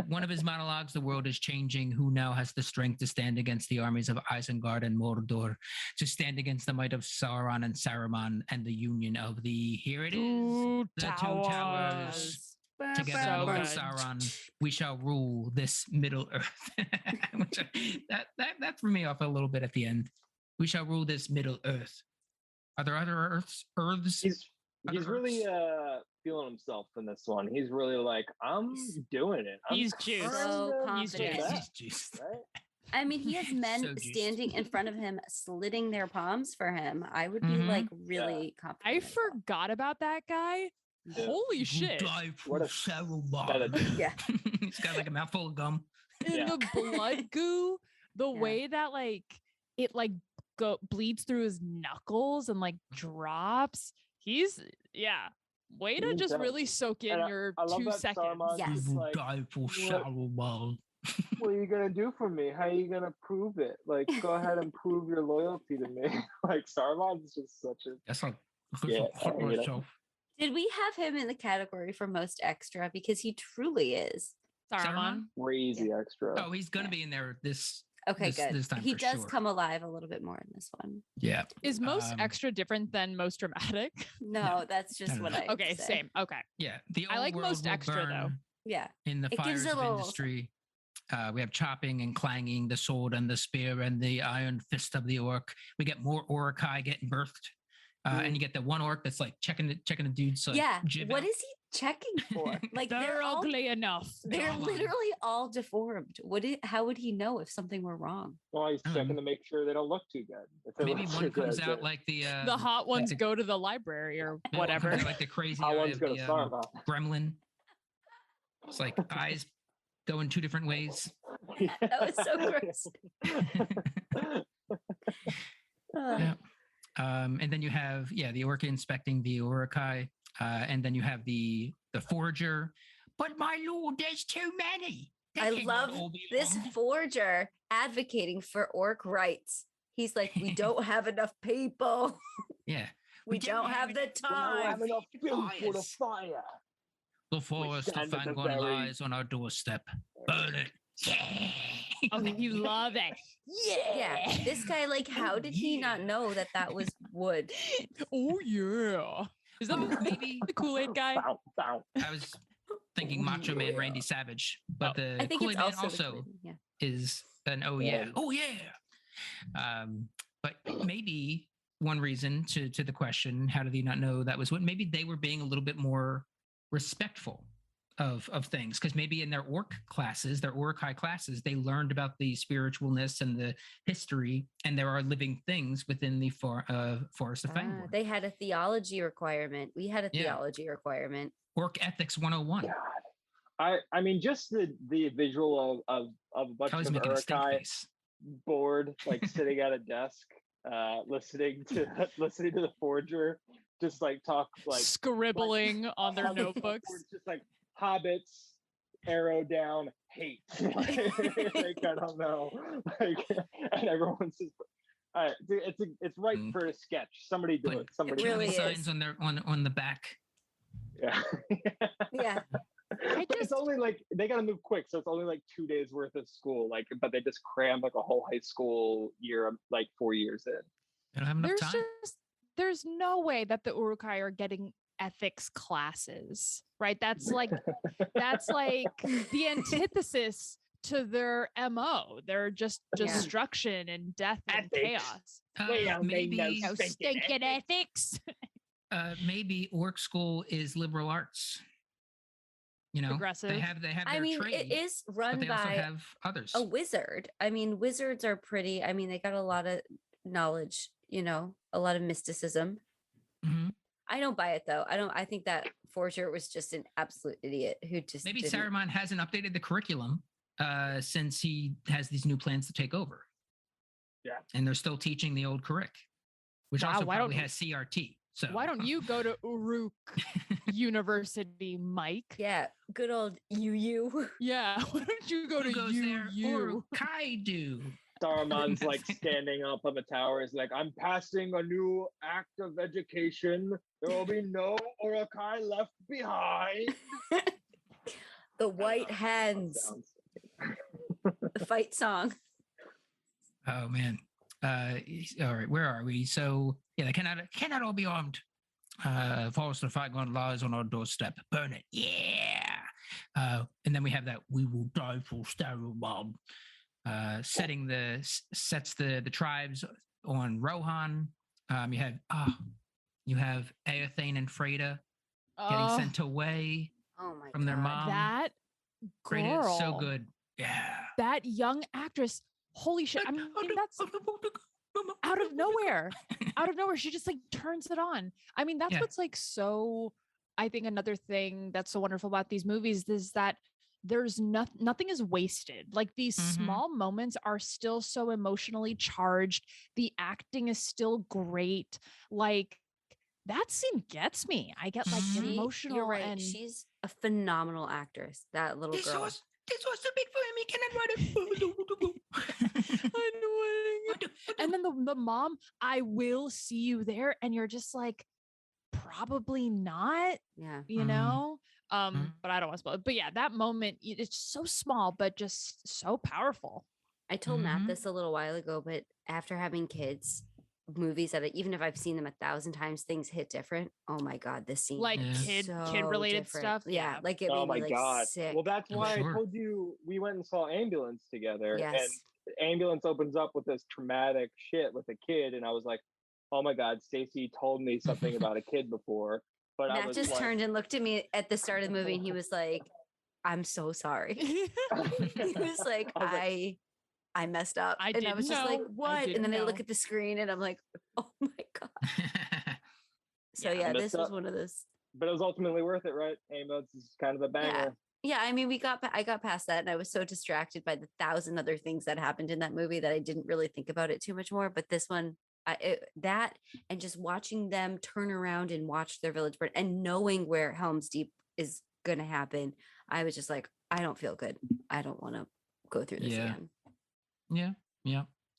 One of his monologues, the world is changing. Who now has the strength to stand against the armies of Isengard and Mordor, to stand against the might of Sauron and Saruman and the union of the, here it is, the two towers. Together with Sauron, we shall rule this Middle Earth. that threw me off a little bit at the end. We shall rule this Middle Earth. Are there other Earths? He's really feeling himself in this one. He's really like, I'm doing it. He's juiced. So confident. He's juiced. Right? I mean, he has men standing in front of him, slitting their palms for him. I would be like really confident. I forgot about that guy. Yeah. Holy shit. What a Saruman. Yeah. He's got like a mouthful of gum. And the blood goo, the way that like it like bleeds through his knuckles and like drops. He's way to just really soak in your 2 seconds. Yes. You will die for Saruman. What are you gonna do for me? How are you gonna prove it? Like, go ahead and prove your loyalty to me. Like, Saruman's just such a. That's like. Did we have him in the category for most extra? Because he truly is. Saruman? Crazy extra. Oh, he's going to be in there this. Okay, good. This time he does come alive a little bit more in this one. Yeah. Is most extra different than most dramatic? No, that's just what I. Okay, say. Same. Okay. Yeah, the old I like world most extra though. Yeah. In the fires of industry, we have chopping and clanging, the sword and the spear and the iron fist of the orc. We get more Urukai getting birthed. And you get the one orc that's like checking the dude's like jib what out. is he checking for? Like they're ugly enough. They're literally all deformed. How would he know if something were wrong? Well, he's checking to make sure they don't look too good. Maybe one comes out like the hot ones go to the library or whatever. Like the crazy eye of the gremlin. It's like eyes go in 2 different ways. That was so gross. Yeah. And then you have the orc inspecting the Urukai, and then you have the forager. But my lord, there's too many. I love this forager advocating for orc rights. He's like, we don't have enough people. Yeah, we don't have the time. We don't have enough fuel for the fire. The forest of Fangorn lies on our doorstep. Burn it. Yeah. Oh, you love it. Yeah. This guy, like, how did he not know that was wood? Oh yeah. Is that maybe the Kool-Aid guy? I was thinking Macho Man Randy Savage, but the Kool-Aid Man also is an oh yeah. But maybe one reason to the question, how did he not know that was wood? Maybe they were being a little bit more respectful of things, because maybe in their Urukai classes, they learned about the spiritualness and the history, and there are living things within the forest of Fangorn. They had a theology requirement. We had a theology requirement. Orc Ethics 101. God. I mean, just the visual of a bunch of Urukai bored, like sitting at a desk, listening to the forger just like talk, like scribbling on their notebooks, just like hobbits arrow down, hate. Like, I don't know. Like, and everyone's just, it's right for a sketch. Somebody do it. Somebody it really signs on their on the back. Yeah. Yeah. It's only like they gotta move quick, so it's only like 2 days worth of school. Like, but they just crammed like a whole high school year, like 4 years in. They don't have enough time. There's no way that the Uruk-hai are getting ethics classes, right? That's like the antithesis to their MO. They're just destruction and death and chaos. Maybe stinking ethics. Maybe Orc School is liberal arts. You know, progressive. They have their trade, it is run but they by also have others. a wizard. I mean, wizards are pretty. I mean, they got a lot of knowledge. You know, a lot of mysticism. Mm-hmm. I don't buy it though. I think that Forger was just an absolute idiot who just maybe Saruman hasn't updated the curriculum since he has these new plans to take over. Yeah, and they're still teaching the old curric, which also probably has CRT. So why don't you go to Uruk University, Mike? Yeah, good old UU. Yeah, why don't you go to UU? Uruk-hai-do. Saruman's like standing up on the tower. Is like, I'm passing a new act of education. There will be no Uruk-hai left behind. The white hands. The fight song. Oh man. All right, where are we? So yeah, they cannot all be armed. Forest of Fagond lies on our doorstep. Burn it. Yeah. And then we have that we will die for Saruman. Sets the tribes on Rohan. You have Eothane and Freda getting sent away from their mom. That Freda is so good. Yeah. That young actress. Holy shit. I mean, that's out of nowhere. Out of nowhere. She just like turns it on. I mean, that's what's like so, I think another thing that's so wonderful about these movies is that there's nothing is wasted. Like these small moments are still so emotionally charged. The acting is still great. Like that scene gets me. I get like emotional. You're right. And she's a phenomenal actress. That little girl. This was too big for him. He cannot ride it. And then the mom, I will see you there. And you're just like, probably not. Yeah. You know? But I don't want to spoil it. But yeah, that moment, it's so small, but just so powerful. I told Matt this a little while ago, but after having kids, movies that even if I've seen them 1,000 times, things hit different. Oh my God, this scene. Like kid related stuff. Yeah. Like it made me like sick. Well, that's why I told you we went and saw Ambulance together. Yes. And Ambulance opens up with this traumatic shit with a kid. And I was like, oh my God, Stacey told me something about a kid before. But Matt just turned and looked at me at the start of the movie and he was like, I'm so sorry. He was like, I messed up. I was just like, what? And then I look at the screen and I'm like, oh my God. So yeah, this was one of those. But it was ultimately worth it, right? Ambulance is kind of a banger. Yeah, I mean, I got past that and I was so distracted by the 1,000 other things that happened in that movie that I didn't really think about it too much more. But this one, that and just watching them turn around and watch their village burn and knowing where Helm's Deep is going to happen, I was just like, I don't feel good. I don't want to go through this again. Yeah.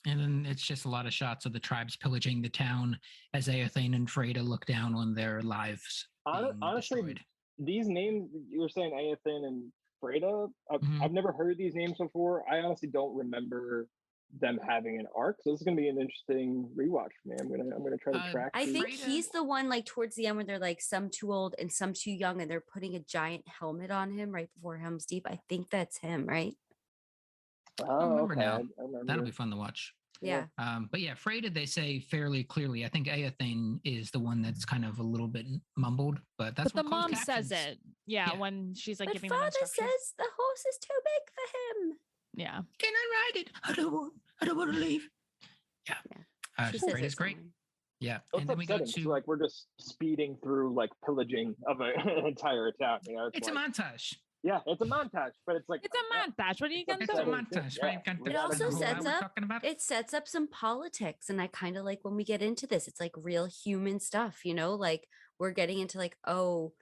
And then it's just a lot of shots of the tribes pillaging the town as Eothane and Freda look down on their lives. Honestly, destroyed. These names, you were saying Eothane and Freda, I've never heard these names before. I honestly don't remember them having an arc. So this is going to be an interesting rewatch for me. I'm gonna try to track. I think he's the one like towards the end where they're like some too old and some too young and they're putting a giant helmet on him right before Helm's Deep. I think that's him, right? I remember now. That'll be fun to watch. Yeah. But yeah, Freda, they say fairly clearly. I think Eothane is the one that's kind of a little bit mumbled, but that's what the mom says it. Yeah, when she's like giving them instructions. Father says the horse is too big for him. Yeah. Can I ride it? I don't want to leave. Yeah. Freda's great. Yeah. That's and then we go to so, like we're just speeding through like pillaging of an entire town. You know, it's like, a montage. Yeah, it's a montage, but it's like it's a montage. What are you gonna do? It's a montage, right? It also sets up some politics, and I kind of like when we get into this. It's like real human stuff, you know. Like we're getting into like, oh,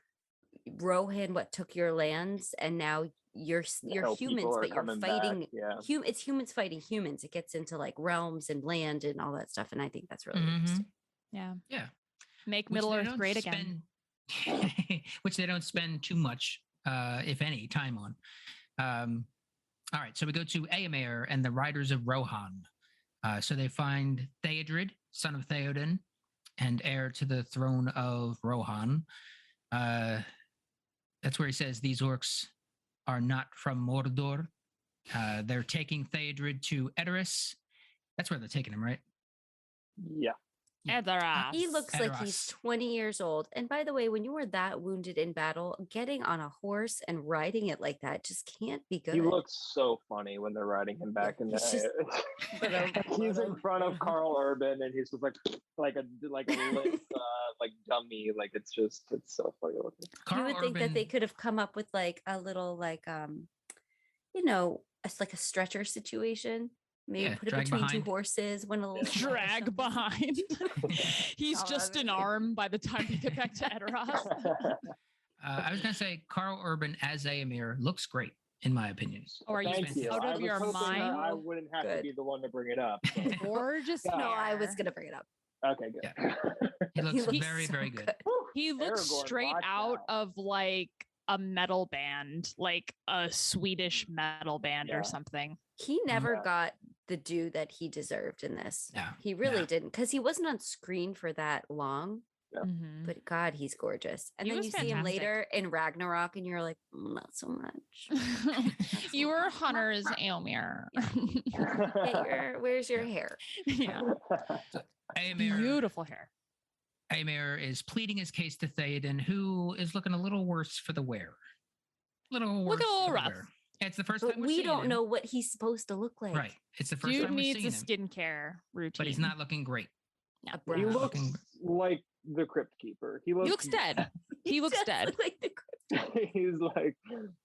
Rohan, what took your lands, and now you're Tell humans, people are but you're coming fighting back, yeah. it's humans fighting humans. It gets into like realms and land and all that stuff. And I think that's really interesting. Yeah. Yeah. Make Which Middle they Earth don't great again. which they don't spend too much, if any, time on. All right, so we go to Eomer and the riders of Rohan. So they find Theodred, son of Theoden, and heir to the throne of Rohan. That's where he says these orcs are not from Mordor. They're taking Theodred to Edoras. That's where they're taking him, right? Yeah. Edoras. He looks like he's Edoras. 20 years old. And by the way, when you were that wounded in battle, getting on a horse and riding it like that just can't be good. He looks so funny when they're riding him back in the he's in front of Carl Urban and he's just like a lit, like dummy. Like it's so funny looking. You would think that they could have come up with like a little like it's like a stretcher situation. Maybe put it between two horses, one a little drag behind. He's just an arm by the time we get back to Edoras. I was gonna say Carl Urban as Eomer looks great, in my opinion. Or are you out of your mind? I wouldn't have to be the one to bring it up. So. Gorgeous. No, I was gonna bring it up. Okay, good. Yeah. He looks very, very good. He looks straight out of like a metal band, like a Swedish metal band or something. He never got the due that he deserved in this. Yeah. He really didn't, because he wasn't on screen for that long. Yeah. But God, he's gorgeous. And He then was you see him later in Ragnarok, and you're like, not so much. You were Hunter's Eomer. Where's your hair? Yeah. Eomer, beautiful hair. Eomer is pleading his case to Theoden, who is looking a little worse for the wear. Looking a little rough. It's the first but time we don't know what he's supposed to look like. Right. It's the first Dude time we've needs seen a skincare routine. But he's not looking great. No. He looks like the Crypt Keeper. He looks dead. He looks dead. Like the Crypt. He's like,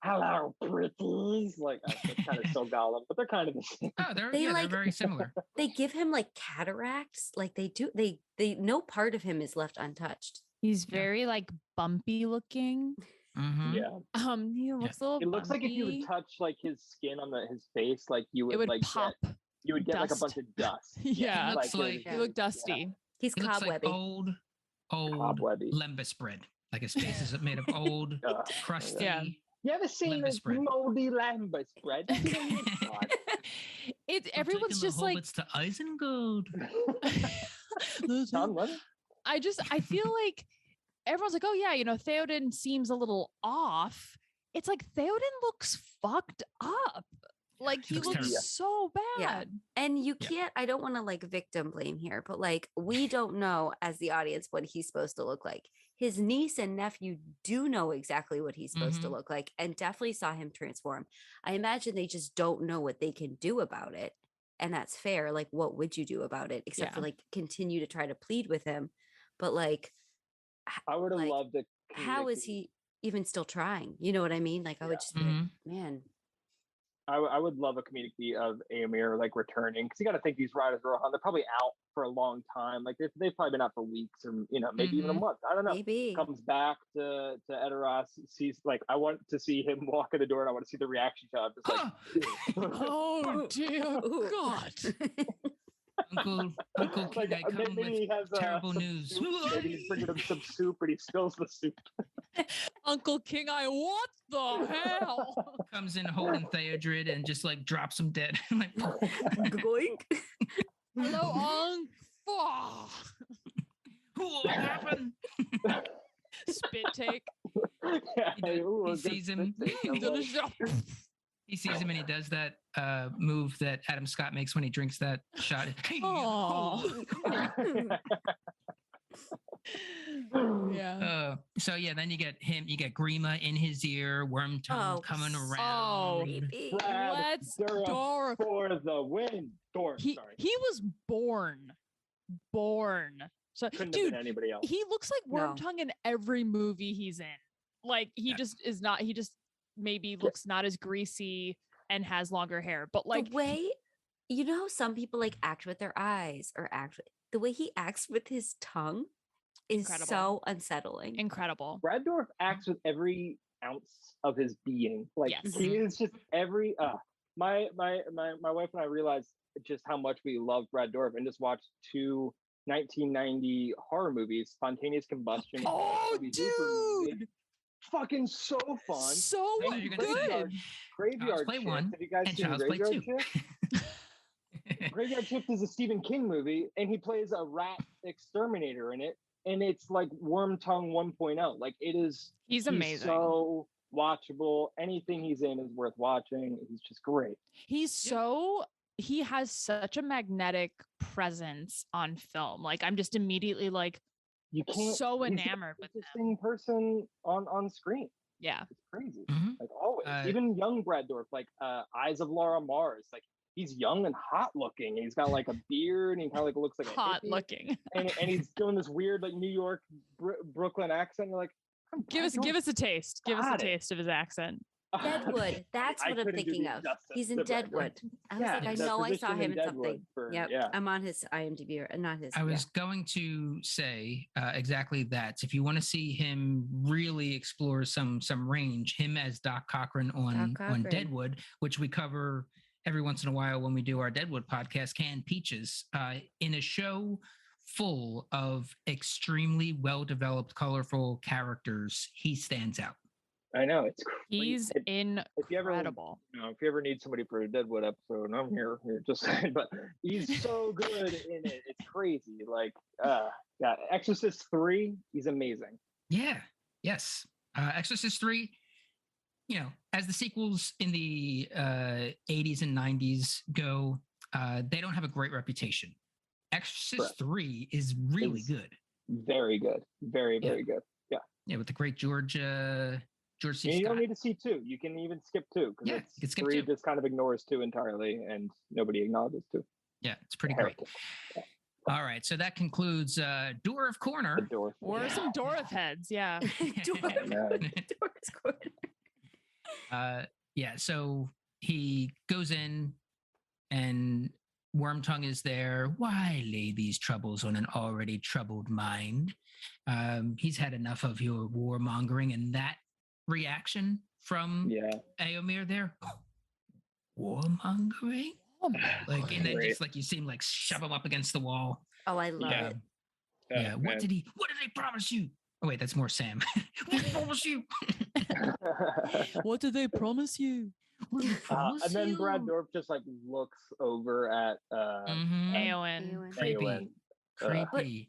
hello, pretties. Like, that's kind of so Gollum, but they're kind of the same. Oh, they're very similar. They give him like cataracts. Like they do. They no part of him is left untouched. He's very like bumpy looking. Mm-hmm. Yeah. He looks a little. It looks like if you would touch like his skin on his face, like you would, it would like pop. You would get dust. like a bunch of dust. Yeah, he look dusty. Yeah. He's He looks cobwebby. like old Cobwebby. lembas bread. Like his face is made of old, crusty. Yeah. You ever seen this moldy lambus bread? Everyone's just like it's to Isengard. I feel like everyone's like, oh yeah, Theoden seems a little off. It's like Theoden looks fucked up. Like he looks so bad. Yeah. And you can't, I don't want to like victim blame here, but like we don't know as the audience what he's supposed to look like. His niece and nephew do know exactly what he's supposed to look like and definitely saw him transform. I imagine they just don't know what they can do about it. And that's fair. Like, what would you do about it? Except for like continue to try to plead with him. But like, I would have loved to. How is he even still trying? You know what I mean? Like, I would just be like, man. I would love a comedic beat of Eomer like returning, because you got to think these riders are on. They're probably out for a long time. Like they've probably been out for weeks or maybe even a month. I don't know. Maybe comes back to Edoras, sees like I want to see him walk in the door and I want to see the reaction shot. Just like, oh dear God. Uncle King, I come with terrible news. Maybe he's bringing him some soup and he spills the soup. Uncle King, what the hell? Comes in holding Theodred and just like drops him dead. Like, Goink. Hello, Uncle. What happened? Spit take. He sees him. He sees him and he does that move that Adam Scott makes when he drinks that shot. Yeah. So yeah, then you get him. You get Grima in his ear. Wormtongue coming around. Let's Dork for the win. Dork. He was born. So couldn't dude, have been anybody else. He looks like Wormtongue in every movie he's in. Like he just is not. He just maybe looks not as greasy and has longer hair, but like the way how some people like act with their eyes or act the way he acts with his tongue is so unsettling. Incredible. Brad Dourif acts with every ounce of his being. Like Yes. he is just every my wife and I realized just how much we love Brad Dourif and just watched 1990 horror movies, Spontaneous Combustion. Oh, dude! Fucking so fun. So good. Graveyard Play Shift. One Have you guys and seen Child's Play Graveyard 2. Shift? Graveyard Shift is a Stephen King movie, and he plays a rat exterminator in it, and it's like Worm Tongue 1.0. Like he's amazing. So watchable. Anything he's in is worth watching. He's just great. He has such a magnetic presence on film. Like I'm just immediately like you can't so enamored with him. Person on screen. Yeah, it's crazy. Like always, even young Brad Dourif, like Eyes of Laura Mars, like he's young and hot looking. He's got like a beard, and he kind of like looks like hot looking, and he's doing this weird like New York Brooklyn accent. You're like, give us a taste. Give us a taste of his accent. Deadwood. That's what I'm thinking of. He's in Deadwood. I was like, I know I saw him in something. I'm on his IMDb, not his. I was going to say exactly that. If you want to see him really explore some range, him as Doc Cochran on Deadwood, which we cover every once in a while when we do our Deadwood podcast, Canned Peaches, in a show full of extremely well-developed, colorful characters, he stands out. I know, it's crazy. He's incredible. If you ever need somebody for a Deadwood episode, and I'm here just saying, but he's so good in it. It's crazy. Like, Exorcist 3, he's amazing. Yeah. Yes. Exorcist 3, as the sequels in the 80s and 90s go, they don't have a great reputation. Exorcist 3 is really good. Very good. Very, very good. Yeah. Yeah, with the great George C. Scott. You don't need to see 2. You can even skip 2 because you can skip 3 2. just kind of ignores 2 entirely, and nobody acknowledges 2. Yeah, it's pretty great. Yeah. All right, so that concludes Dourif Corner. Or some Dourif heads, yeah. Dourif's Corner. So he goes in, and Wormtongue is there. Why lay these troubles on an already troubled mind? He's had enough of your warmongering, and that reaction from Eomer there. Warmongering? Like, and then just like you see him like shove him up against the wall. Oh, I love it. Yeah. What did they promise you? Oh wait, that's more Sam. What did they promise you? What did they promise you? And then Brad Dourif just like looks over at Eowyn. Creepy.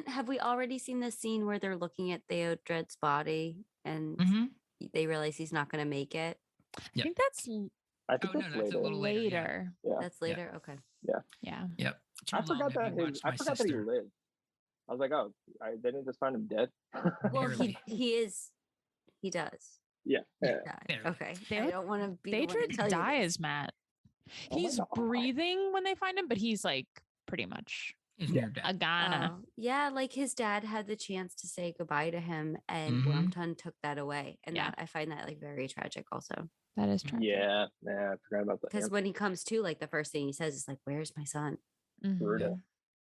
Have we already seen the scene where they're looking at Theodred's body and they realize he's not going to make it? I think that's that's a little later. Yeah. That's later. Okay. Yeah. Yep. I forgot that he lived. I was like, oh, they didn't just find him dead. Well, he does. Yeah. Okay. I don't want to be. Theodred dies, Matt. He's breathing when they find him, but he's like pretty much a goner. Yeah, like his dad had the chance to say goodbye to him, and Wormtongue took that away, and I find that like very tragic. Also, that is tragic. Yeah, I forgot about that. Because when he comes to, like the first thing he says is like, "Where's my son?" Brutal.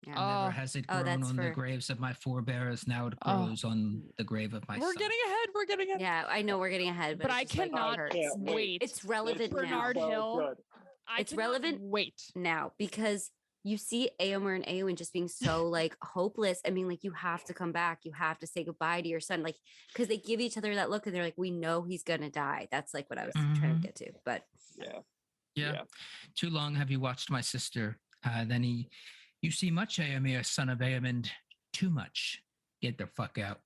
Yeah. Never has it grown on the graves of my forebears. Now it grows on the grave of my son. We're getting ahead. Yeah, I know we're getting ahead, but I cannot wait. It's relevant Bernard now. Hill. It's relevant now because you see Eomer and Eowyn just being so like hopeless. I mean, like you have to come back. You have to say goodbye to your son. Like, because they give each other that look and they're like, we know he's gonna die. That's like what I was trying to get to. But yeah. Too long have you watched my sister? Then you see much Eomer, son of Eamond. Too much. Get the fuck out.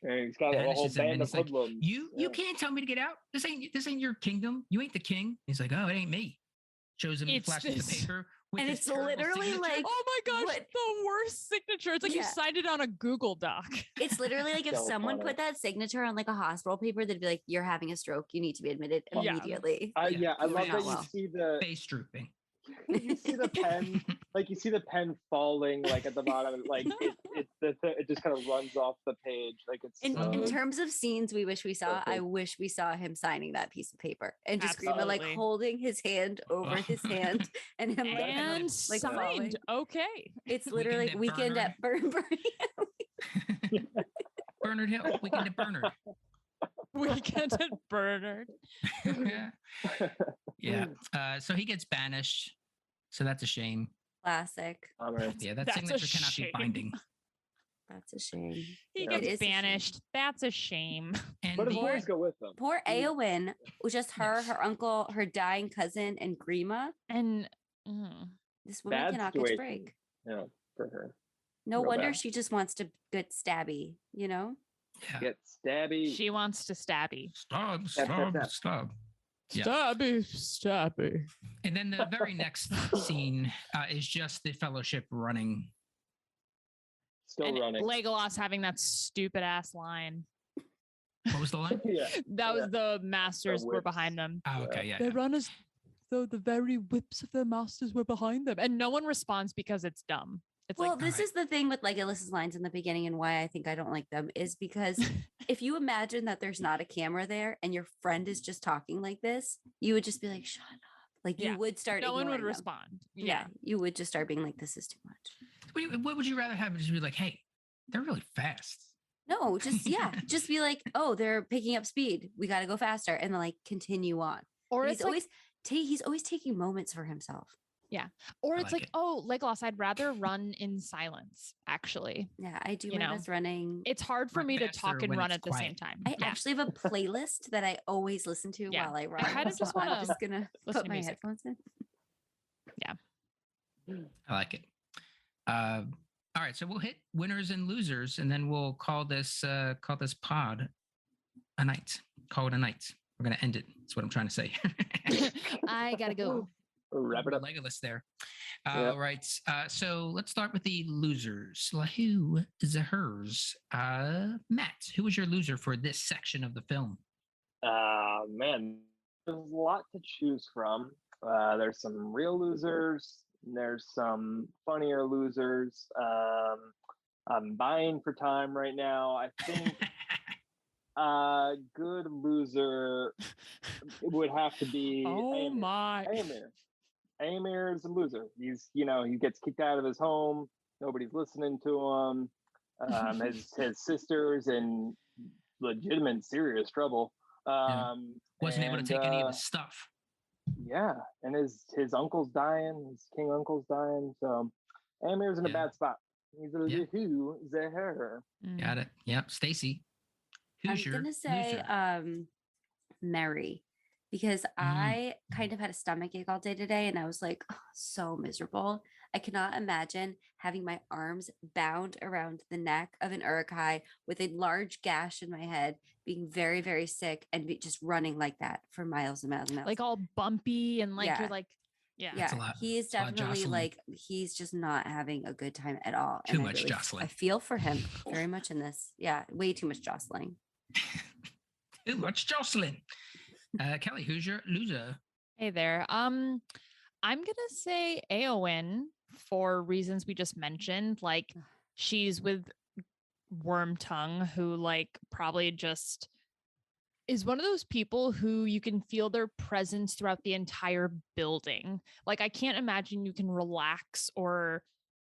And he's got a whole band of hoodlums. Like, you can't tell me to get out. This ain't your kingdom. You ain't the king. He's like, oh, it ain't me. Shows him, flashes the paper. And it's literally signature. like, oh my gosh, the worst signature. It's like you signed it on a Google Doc. It's literally like if someone put that signature on like a hospital paper, they'd be like, you're having a stroke. You need to be admitted immediately. I love that you see the face drooping. You see the pen, like you see the pen falling, like at the bottom, like it just kind of runs off the page, like it's. In terms of scenes we wish we saw, I wish we saw him signing that piece of paper and just like holding his hand over his hand and him and like signed. Falling. Okay, it's literally Weekend at Bernard Hill. Weekend at Bernard. Weekend at Bernard. Yeah. So he gets banished. So that's a shame. Classic. Yeah, that That's signature a cannot be shame. binding. That's a shame. He Yeah. gets banished. That's a shame. And But his the, boys go with them. Poor Eowyn was just her, Yes. her uncle, her dying cousin, and Grima. And This woman Bad cannot catch a situation. break. Yeah, for her. No Real wonder bad. she just wants to get stabby, you know? yeah. Get stabby. she wants to stabby. Stop. Yeah. Stabby. And then the very next scene is just the fellowship running. Still And running. Legolas having that stupid ass line. What was the line? Yeah. That was the masters were whips. behind them. Oh, okay. Yeah. They run as though the very whips of their masters were behind them. And no one responds because it's dumb. It's Well, like, this is the thing with Legolas's lines in the beginning and why I think I don't like them is because if you imagine that there's not a camera there and your friend is just talking like this, you would just be like, shut up. Like Yeah. you would start no one would ignoring them. respond. Yeah. You would just start being like, this is too much. What would you rather have? Just be like, hey, they're really fast. No, just, just be like, oh, they're picking up speed. We got to go faster. And then like continue on. Or But it's like, he's always taking moments for himself. or I it's like like, it. oh, Legolas, I'd rather run in silence, actually. Yeah, I do You my know, best running. It's hard for Run me to faster talk and when run it's at the same quiet. time. I Yeah. actually have a playlist that I always listen to Yeah. while I run. kinda just so wanna I'm just gonna listen put to my music. headphones in. I like it. All right, so we'll hit winners and losers, and then we'll call this pod a night. Call it a night. We're gonna end it. That's what I'm trying to say. I gotta go. Wrap it up. Legolas there. Yeah. All right. So let's start with the losers. Who is hers? Matt, who was your loser for this section of the film? Man, there's a lot to choose from. There's some real losers. There's some funnier losers. I'm buying for time right now. I think good loser would have to be Oh Eomer. my. Eomer is a loser. He gets kicked out of his home. Nobody's listening to him. His sister's in legitimate serious trouble. Wasn't able to take any of his stuff. Yeah, and his uncle's dying. His king uncle's dying. So Eomer's in a bad spot. He's a who the her. Got it. Yep. Stacy, who's your gonna say loser? Mary, because I kind of had a stomach ache all day today and I was like, oh, so miserable. I cannot imagine having my arms bound around the neck of an Uruk-hai with a large gash in my head, being very, very sick, and just running like that for miles and miles and miles. Like all bumpy and like you're like, That's a lot. He is That's a lot of definitely jostling. like, he's just not having a good time at all. Too And much jostling. I feel for him very much in this. Yeah, way too much jostling. Too much jostling. Kelly, who's your loser? hey there. I'm gonna say Eowyn for reasons we just mentioned. Like she's with Wormtongue, who like probably just is one of those people who you can feel their presence throughout the entire building. Like I can't imagine you can relax or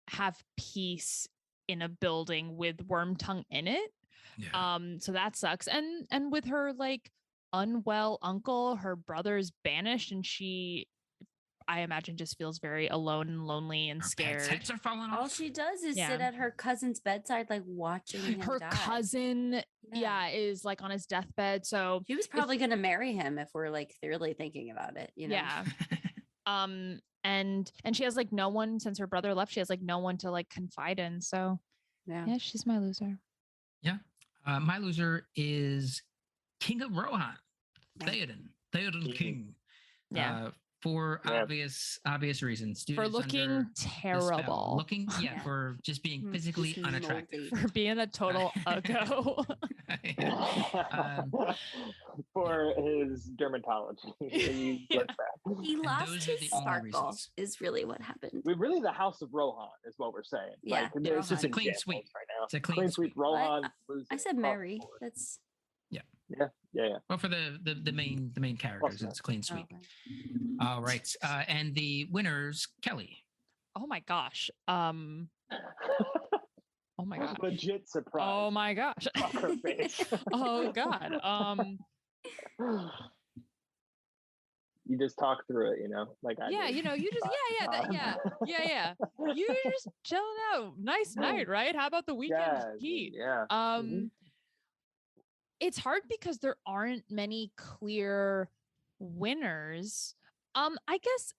have peace in a building with Wormtongue in it. Yeah. So that sucks. And with her like unwell uncle, her brother's banished, and she, I imagine, just feels very alone and lonely and Her scared. pets' heads are falling off. All she does is Yeah. sit at her cousin's bedside, like watching him Her die. cousin, is like on his deathbed. So She was probably going to marry him if we're like really thinking about it, you know? yeah. And she has like no one since her brother left. She has like no one to like confide in. So yeah, she's my loser. Yeah. My loser is King of Rohan, Yeah. Theoden King. Yeah. For Yeah. obvious reasons. Dude For is looking under the spell. terrible. Looking, for just being physically Just unattractive. moldy. For being a total uggo. For his dermatology. He looks bad. He And lost those are his the only sparkle, reasons. is really what happened. We're really the House of Rohan, is what we're saying. Yeah, Like, yeah, there's just Rohan. It's a clean examples sweep. right now. It's a clean sweep. sweep. Rohan. I said Mary. That's Yeah. Well, for the main characters, it's a clean sweep. okay. All right. And the winners, Kelly. Oh my gosh. Oh my god. Legit surprise. Oh my gosh. Her face. Oh god. You just talk through it, like I Yeah, did. you just yeah. You just chilling out. Nice night, right? How about the weekend heat? Yeah. It's hard because there aren't many clear winners. I guess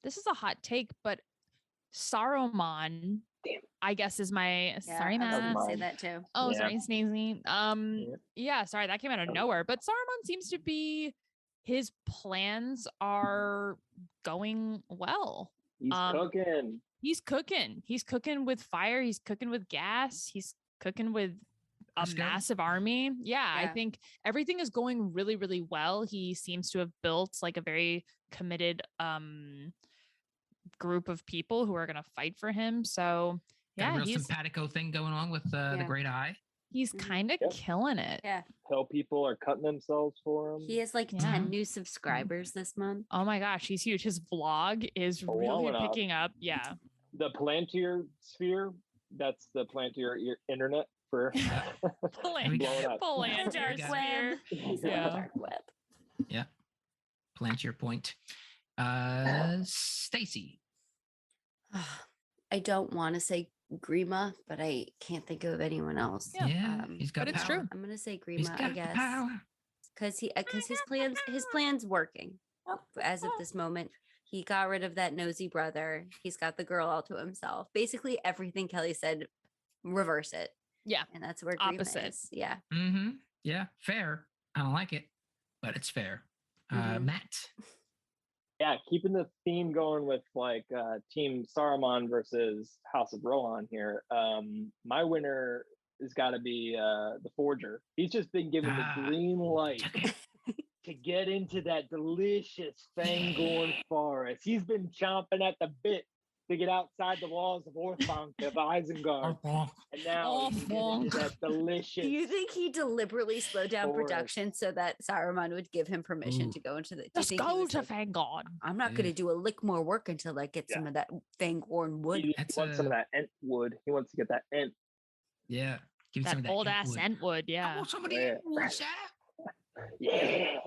this is a hot take, but Saruman, I guess, is my sorry, I was man. gonna say that too. Oh, sorry, sneezing. Yeah, sorry, that came out of nowhere. But Saruman seems to be, his plans are going well. He's cooking. He's cooking. He's cooking with fire. He's cooking with gas. He's cooking with a massive army. Yeah, I think everything is going really, really well. He seems to have built like a very committed group of people who are going to fight for him. So got a real simpatico thing going on with the Great Eye. He's kind of killing it. Yeah. Tell people are cutting themselves for him. He has like 10 new subscribers this month. Oh my gosh, he's huge. His vlog is really picking up. Yeah. The Plantier sphere, that's the Plantier internet for Plantier sphere. Yeah. Web. Yeah. Plantier point. Stacy. I don't want to say Grima, but I can't think of anyone else. Yeah, he's got. But it's true. I'm gonna say Grima, I guess, because his plan's working as of this moment. He got rid of that nosy brother. He's got the girl all to himself. Basically, everything Kelly said, reverse it. Yeah, and that's where Grima is. Yeah. Mm-hmm. Yeah, fair. I don't like it, but it's fair. Matt. Yeah, keeping the theme going with like Team Saruman versus House of Rohan here. My winner has got to be the Forger. He's just been given the green light to get into that delicious Fangorn forest. He's been chomping at the bit to get outside the walls of Orthanc of Isengard. And now he can get into that delicious. Do you think he deliberately slowed down production so that Saruman would give him permission to go into the... Let's go to Fangorn. I'm not going to do a lick more work until I get some of that Fangorn wood. He wants some of that Ent wood. He wants to get that Ent. Yeah. Give that old ass Entwood. Yeah. I want somebody Entwood, Zach. Yeah.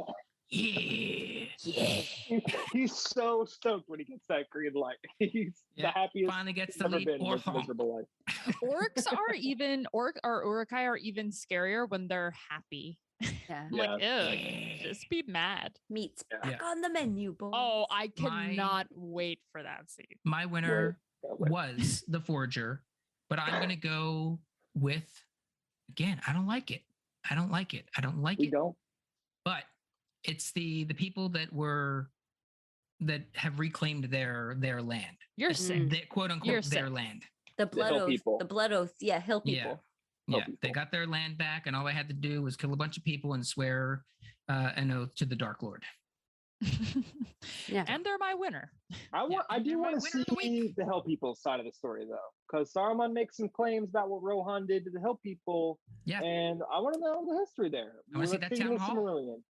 Yeah. He's so stoked when he gets that green light. He's the happiest. Finally gets to leave miserable life. Orcs are even Urukai are even scarier when they're happy. Yeah. Like, ew, just be mad. Meat's back on the menu, boys. Oh, I cannot wait for that scene. My winner was the Forger, but I'm gonna go with, again, I don't like it. We don't. But it's the people that have reclaimed their land. You're sick. Quote unquote their land. The blood oath. Yeah, hill people. Yeah, they got their land back, and all they had to do was kill a bunch of people and swear an oath to the Dark Lord. Yeah, and they're my winner. I do want to see the Hell People side of the story, though, because Saruman makes some claims about what Rohan did to the Hell People. Yeah, and I want to know the history there. I want to see that town hall.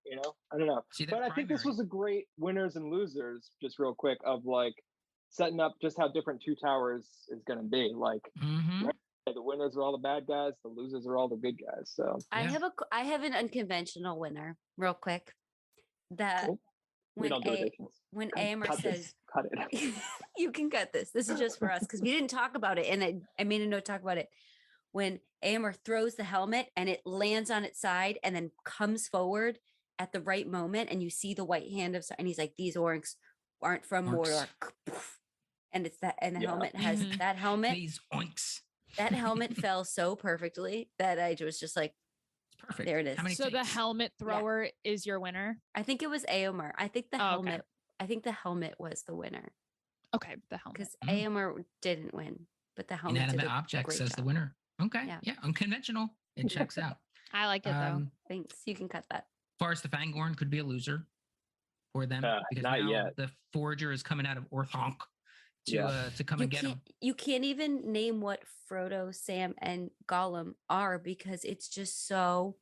I don't know, but I think this was a great winners and losers. Just real quick, of like setting up just how different Two Towers is going to be. Like, the winners are all the bad guys, the losers are all the good guys. So I have an unconventional winner, real quick. That. Cool. When Eomer says, cut it. You can cut this. This is just for us because we didn't talk about it, and I made a note to talk about it. When Eomer throws the helmet and it lands on its side and then comes forward at the right moment, and you see the white hand of, and he's like, "These orcs aren't from Mordor," and it's that, and the helmet has that helmet. These oinks. That helmet fell so perfectly that I was just like. Perfect. There it is. So the helmet thrower is your winner? I think it was Eomer. I think the helmet. Okay. I think the helmet was the winner. Okay, the helmet. Because Eomer didn't win, but the helmet. Inanimate object says the winner. Okay. Yeah. Unconventional. It checks out. I like it though. Thanks. You can cut that. As far as the Fangorn could be a loser for them because not now yet. The Forger is coming out of Orthanc to come and get him. You can't even name what Frodo, Sam, and Gollum are because it's just so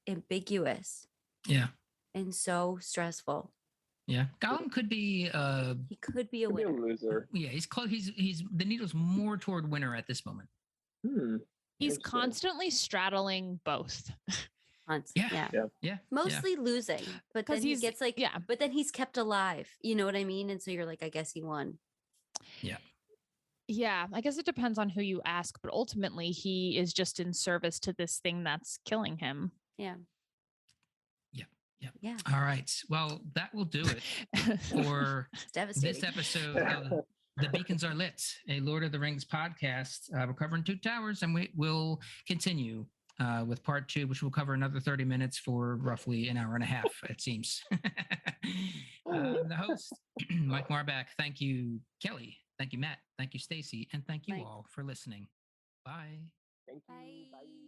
ambiguous. Yeah. And so stressful. Yeah. Gollum could be he could be a winner. Be a loser. Yeah, he's close. He's the needle's more toward winner at this moment. He's constantly straddling both. Yeah. Mostly losing, but then he gets like, but then he's kept alive. You know what I mean? And so you're like, I guess he won. Yeah. Yeah, I guess it depends on who you ask, but ultimately he is just in service to this thing that's killing him. Yeah. Yeah. All right. Well, that will do it for this episode of The Beacons Are Lit, a Lord of the Rings podcast. We're covering Two Towers, and we will continue with part 2, which will cover another 30 minutes for roughly an hour and a half, it seems. I'm the host, Mike Marbach. Thank you, Kelly. Thank you, Matt. Thank you, Stacy. And thank you all for listening. Bye. Thank you. Bye.